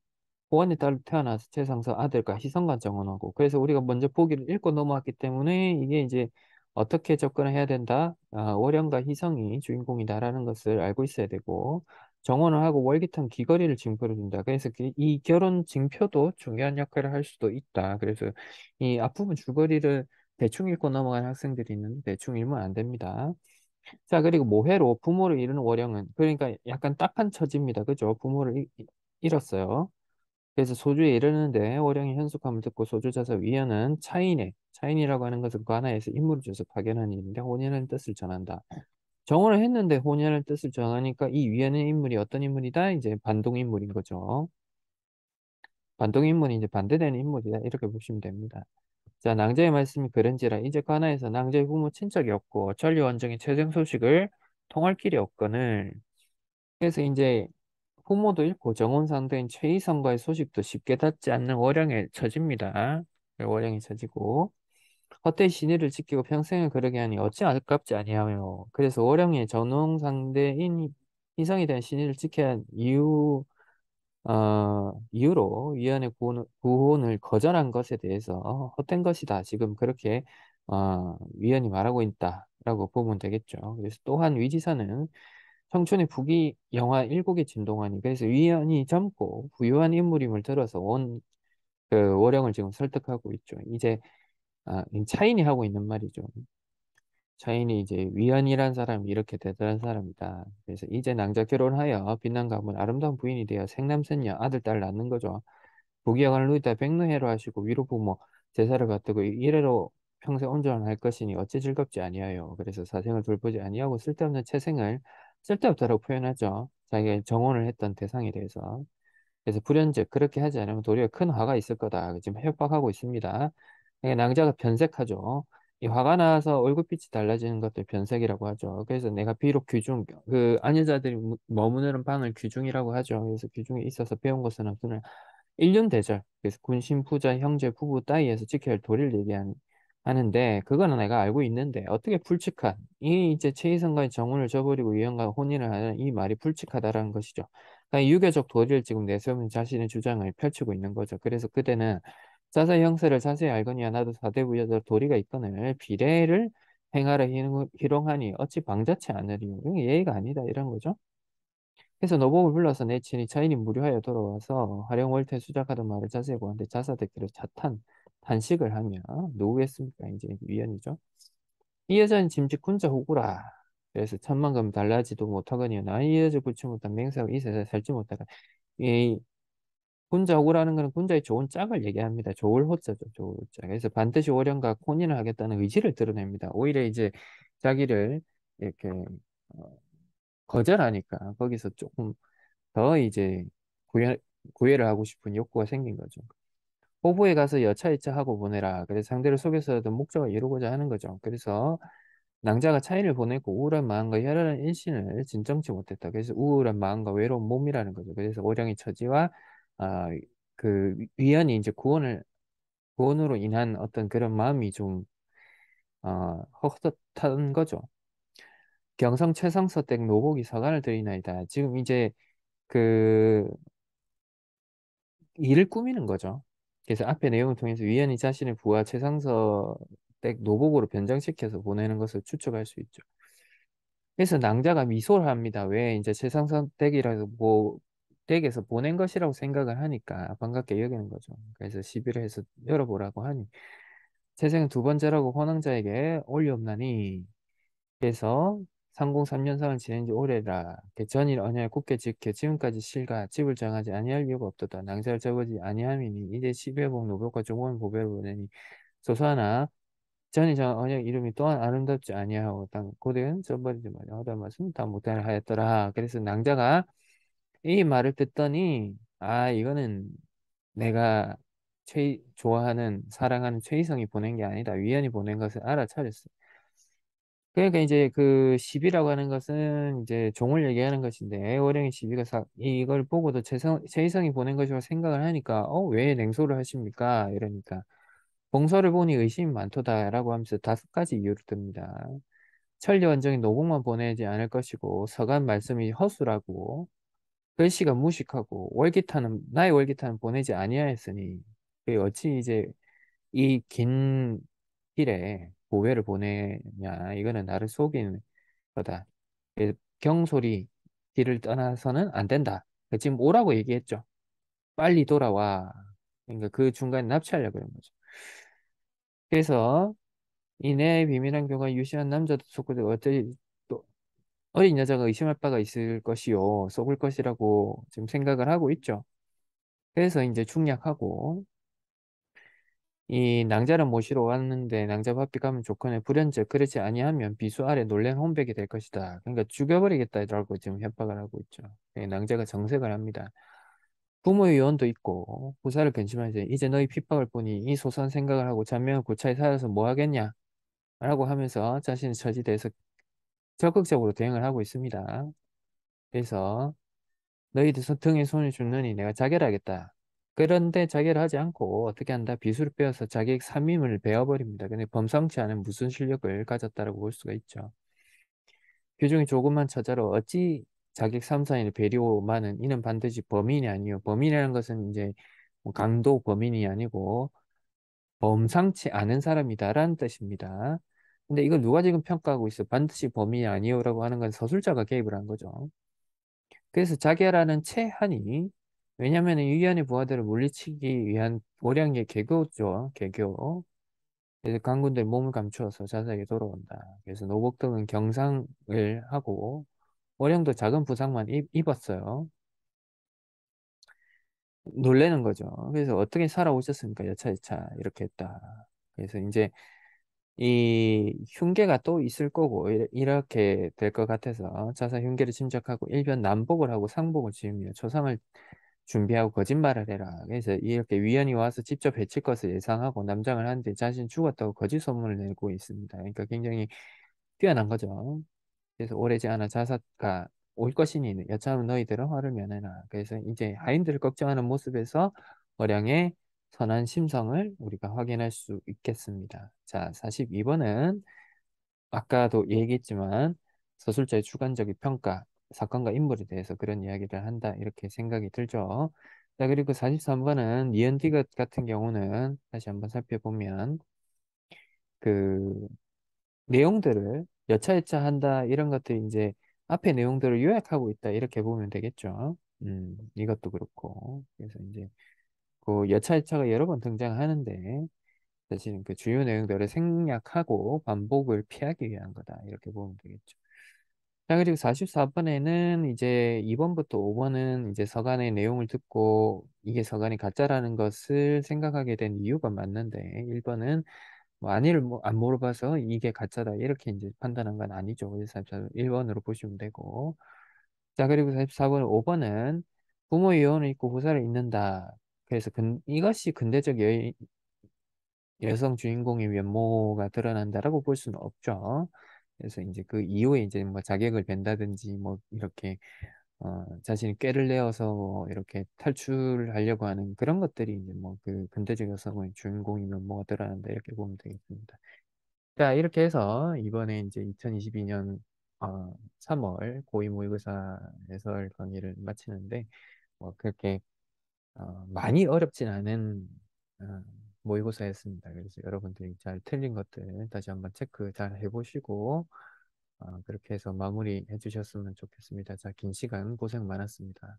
고원의 딸로 태어나서 최상서 아들과 희성과 정원하고 그래서 우리가 먼저 보기를 읽고 넘어왔기 때문에 이게 이제 어떻게 접근을 해야 된다? 월영과 희성이 주인공이다라는 것을 알고 있어야 되고 정원을 하고 월기탄 귀걸이를 징표로 준다. 그래서 이 결혼 징표도 중요한 역할을 할 수도 있다. 그래서 이 앞부분 줄거리를 대충 읽고 넘어가는 학생들이 있는데 대충 읽으면 안 됩니다. 자, 그리고 모해로 부모를 잃은 월영은 그러니까 약간 딱한 처지입니다. 그죠? 부모를 잃었어요. 그래서 소주에 이르는데 월영이 현숙함을 듣고 소주 자서 위원은 차인이라고 하는 것은 관아에서 임무를 줘서 파견한 일인데 혼연의 뜻을 전한다. 정언을 했는데 혼연의 뜻을 전하니까 이 위원의 인물이 어떤 인물이다? 이제 반동 인물인 거죠. 반동 인물이 이제 반대되는 인물이다. 이렇게 보시면 됩니다. 자, 낭자의 말씀이 그런지라 이제 관아에서 낭자의 부모 친척이 없고 전리 원정의 최생 소식을 통할 길이 없거늘 그래서 이제 후모도 잃고 정원 상대인 최이성과의 소식도 쉽게 닿지 않는 월영에 처집니다. 월영이 처지고 헛되이 신의를 지키고 평생을 그러게 하니 어찌 아깝지 아니하며 그래서 월영의 전원 상대인 희성에 대한 신의를 지켜야 한 이유로 위원의 구혼을 거절한 것에 대해서 헛된 것이다. 지금 그렇게 위원이 말하고 있다라고 보면 되겠죠. 그래서 또한 위지사는 청춘의 부귀 영화 일국에 진동하니 그래서 위원이 젊고 부유한 인물임을 들어서 그 월영을 지금 설득하고 있죠. 이제 이 차인이 하고 있는 말이죠. 차인이 이제 위원이란 사람이 이렇게 대단한 사람이다. 그래서 이제 낭자 결혼하여 빛난 가문 아름다운 부인이 되어 생남생녀 아들 딸 낳는 거죠. 부귀영화를 누리다 백노해로 하시고 위로 부모 제사를 받들고 이래로 평생 온전할 것이니 어찌 즐겁지 아니하여. 그래서 사생을 돌보지 아니하고 쓸데없는 채생을 쓸데없다라고 표현하죠. 자기가 정혼을 했던 대상에 대해서. 그래서 불현즉 그렇게 하지 않으면 도리어 큰 화가 있을 거다. 지금 협박하고 있습니다. 그러니까 낭자가 변색하죠. 이 화가 나서 얼굴빛이 달라지는 것들 변색이라고 하죠. 그래서 내가 비록 그 아녀자들이 머무는 방을 귀중이라고 하죠. 그래서 귀중에 있어서 배운 것은 없으나 일륜대절, 그래서 군신, 부자, 형제, 부부 따위에서 지켜야 할 도리를 하는데 그거는 내가 알고 있는데 어떻게 불측한 이 이제 최희선과의 정혼을 저버리고 위원과 혼인을 하는 이 말이 불측하다라는 것이죠. 그러니까 유교적 도리를 지금 내세우면 자신의 주장을 펼치고 있는 거죠. 그래서 그대는 자사 형세를 자세히 알거니와 나도 사대부여자 도리가 있거늘 비례를 행하라 희롱하니 어찌 방자치 않으리요. 이게 예의가 아니다 이런 거죠. 그래서 노복을 불러서 내 친히 차인이 무료하여 돌아와서 화령월퇴 수작하던 말을 자세히 보는데 자사듣기로 탄식을 하며 누구겠습니까? 이제 위원이죠. 이 여자는 짐짓 군자 호구라. 그래서 천만금 달라지도 못하거니와 이 여자 굳지 못한 맹세하고 이 세상에 살지 못하가. 이 군자 호구라는 것은 군자의 좋은 짝을 얘기합니다. 좋을 호자죠. 좋을 호자. 그래서 반드시 월영과 혼인을 하겠다는 의지를 드러냅니다. 오히려 이제 자기를 이렇게 어, 거절하니까 거기서 조금 더 이제 구애, 구애를 하고 싶은 욕구가 생긴 거죠. 호부에 가서 여차여차 하고 보내라. 그래서 상대를 속여서든 목적을 이루고자 하는 거죠. 그래서 낭자가 차이를 보내고 우울한 마음과 혈연한 일신을 진정치 못했다. 그래서 우울한 마음과 외로운 몸이라는 거죠. 그래서 오령의 처지와 아, 그 위원이 이제 구원으로 인한 어떤 그런 마음이 좀 헛헛한 거죠. 경성 최성서댁 노곡이 서간을 들이나이다. 지금 이제 그 일을 꾸미는 거죠. 그래서 앞에 내용을 통해서 위원이 자신의 부하 최상서 댁 노복으로 변장시켜서 보내는 것을 추측할 수 있죠. 그래서 낭자가 미소를 합니다. 왜 이제 최상서 댁이라서 뭐 댁에서 보낸 것이라고 생각을 하니까 반갑게 여기는 거죠. 그래서 시비를 해서 열어보라고 하니 재생은 두 번째라고 헌왕자에게 올리옵나니 그래서 상공 3년상을 지낸 지 오래라. 전일 언약을 굳게 지켜 지금까지 실가 집을 정하지 아니할 이유가 없도다. 낭자를 접어지 아니함이니 이제 10여복 노벽과 종원 보배를 보내니 소소하나 전이 정한 언약 이름이 또한 아름답지 아니하고 당 고대는 접어지지 말라 하다 말씀 다 못하려 하였더라. 그래서 낭자가 이 말을 듣더니 이거는 내가 좋아하는, 사랑하는 최희성이 보낸 게 아니다. 위원이 보낸 것을 알아차렸어. 그러니까 이제 그 시비라고 하는 것은 이제 종을 얘기하는 것인데, 애호령의 시비가 이걸 보고도 최희성이 보낸 것이라고 생각을 하니까, 왜 냉소를 하십니까? 이러니까, 봉서를 보니 의심이 많도다라고 하면서 5가지 이유를 듭니다. 천리완정이 노공만 보내지 않을 것이고, 서간 말씀이 허술하고, 글씨가 무식하고, 나의 월기타는 보내지 아니하였으니, 그 어찌 이제 이 긴 길에 보배를 보내냐, 이거는 나를 속이는 거다. 경솔이 길을 떠나서는 안 된다. 지금 오라고 얘기했죠. 빨리 돌아와. 그러니까 그 중간에 납치하려고 그런 거죠. 그래서 이 내 비밀한 교가 유시한 남자도 속고도 어찌 또 어린 여자가 의심할 바가 있을 것이요. 속을 것이라고 지금 생각을 하고 있죠. 그래서 이제 충약하고 이 낭자를 모시러 왔는데 낭자 밥비 가면 좋거늘 불현즉 그렇지 아니하면 비수 아래 놀란 혼백이 될 것이다. 그러니까 죽여버리겠다라고 지금 협박을 하고 있죠. 낭자가 정색을 합니다. 부모의 유언도 있고 부사를 근심하지 이제 너희 핍박을 보니 이 소소한 생각을 하고 잔명을 고차에 살아서 뭐 하겠냐 라고 하면서 자신의 처지에 대해서 적극적으로 대응을 하고 있습니다. 그래서 너희들 등에 손을 줬느니 내가 자결하겠다. 그런데 자결하지 않고 어떻게 한다? 비수를 빼어서 자기 삼임을 베어버립니다. 근데 범상치 않은 무슨 실력을 가졌다라고 볼 수가 있죠. 규중이 조금만 처자로 어찌 자객 삼사인의 배려만은 이는 반드시 범인이 아니요. 범인이라는 것은 이제 뭐 강도 범인이 아니고 범상치 않은 사람이다라는 뜻입니다. 근데 이걸 누가 지금 평가하고 있어? 반드시 범인이 아니요라고 하는 건 서술자가 개입을 한 거죠. 그래서 자결하는 체하니 왜냐하면 위안의 부하들을 물리치기 위한 오량의 개교죠. 개교. 그래서 강군들 몸을 감추어서 자세하게 돌아온다. 그래서 노복등은 경상을 하고 오량도 작은 부상만 입었어요. 놀래는 거죠. 그래서 어떻게 살아오셨습니까? 여차여차 이렇게 했다. 그래서 이제 이 흉계가 또 있을 거고 이렇게 될 것 같아서 자사 흉계를 짐작하고 일변 남복을 하고 상복을 지으며 초상을 준비하고 거짓말을 해라. 그래서 이렇게 위원이 와서 직접 해칠 것을 예상하고 남장을 하는데 자신 죽었다고 거짓 소문을 내고 있습니다. 그러니까 굉장히 뛰어난 거죠. 그래서 오래지 않아 자사가 올 것이니 여차하면 너희들은 화를 면해라. 그래서 이제 하인들을 걱정하는 모습에서 어량의 선한 심성을 우리가 확인할 수 있겠습니다. 자, 42번은 아까도 얘기했지만 서술자의 주관적인 평가, 사건과 인물에 대해서 그런 이야기를 한다. 이렇게 생각이 들죠. 자, 그리고 43번은 니언디귿 같은 경우는 다시 한번 살펴보면 그 내용들을 여차여차 한다. 이런 것들이 이제 앞에 내용들을 요약하고 있다. 이렇게 보면 되겠죠. 이것도 그렇고. 그래서 이제 그 여차여차가 여러 번 등장하는데 사실은 그 주요 내용들을 생략하고 반복을 피하기 위한 거다. 이렇게 보면 되겠죠. 자, 그리고 44번에는 이제 2번부터 5번은 이제 서간의 내용을 듣고 이게 서간이 가짜라는 것을 생각하게 된 이유가 맞는데 1번은 뭐 안위를 안 물어봐서 이게 가짜다 이렇게 이제 판단한 건 아니죠. 그래서 1번으로 보시면 되고. 자, 그리고 44번, 5번은 부모의 유언을 잊고 후사를 잊는다. 그래서 이것이 근대적 여성 주인공의 면모가 드러난다라고 볼 수는 없죠. 그래서 이제 그 이후에 이제 뭐 자격을 벤다든지 뭐 이렇게 자신이 꾀를 내어서 뭐 이렇게 탈출하려고 하는 그런 것들이 이제 뭐 그 근대적 여성의 주인공의 면모가 드러난다 이렇게 보면 되겠습니다. 자, 이렇게 해서 이번에 이제 2022년 3월 고위 모의고사 해설 강의를 마치는데 뭐 그렇게 많이 어렵진 않은 어, 모의고사였습니다. 그래서 여러분들이 잘 틀린 것들 다시 한번 체크 잘 해보시고 그렇게 해서 마무리해 주셨으면 좋겠습니다. 자, 긴 시간 고생 많았습니다.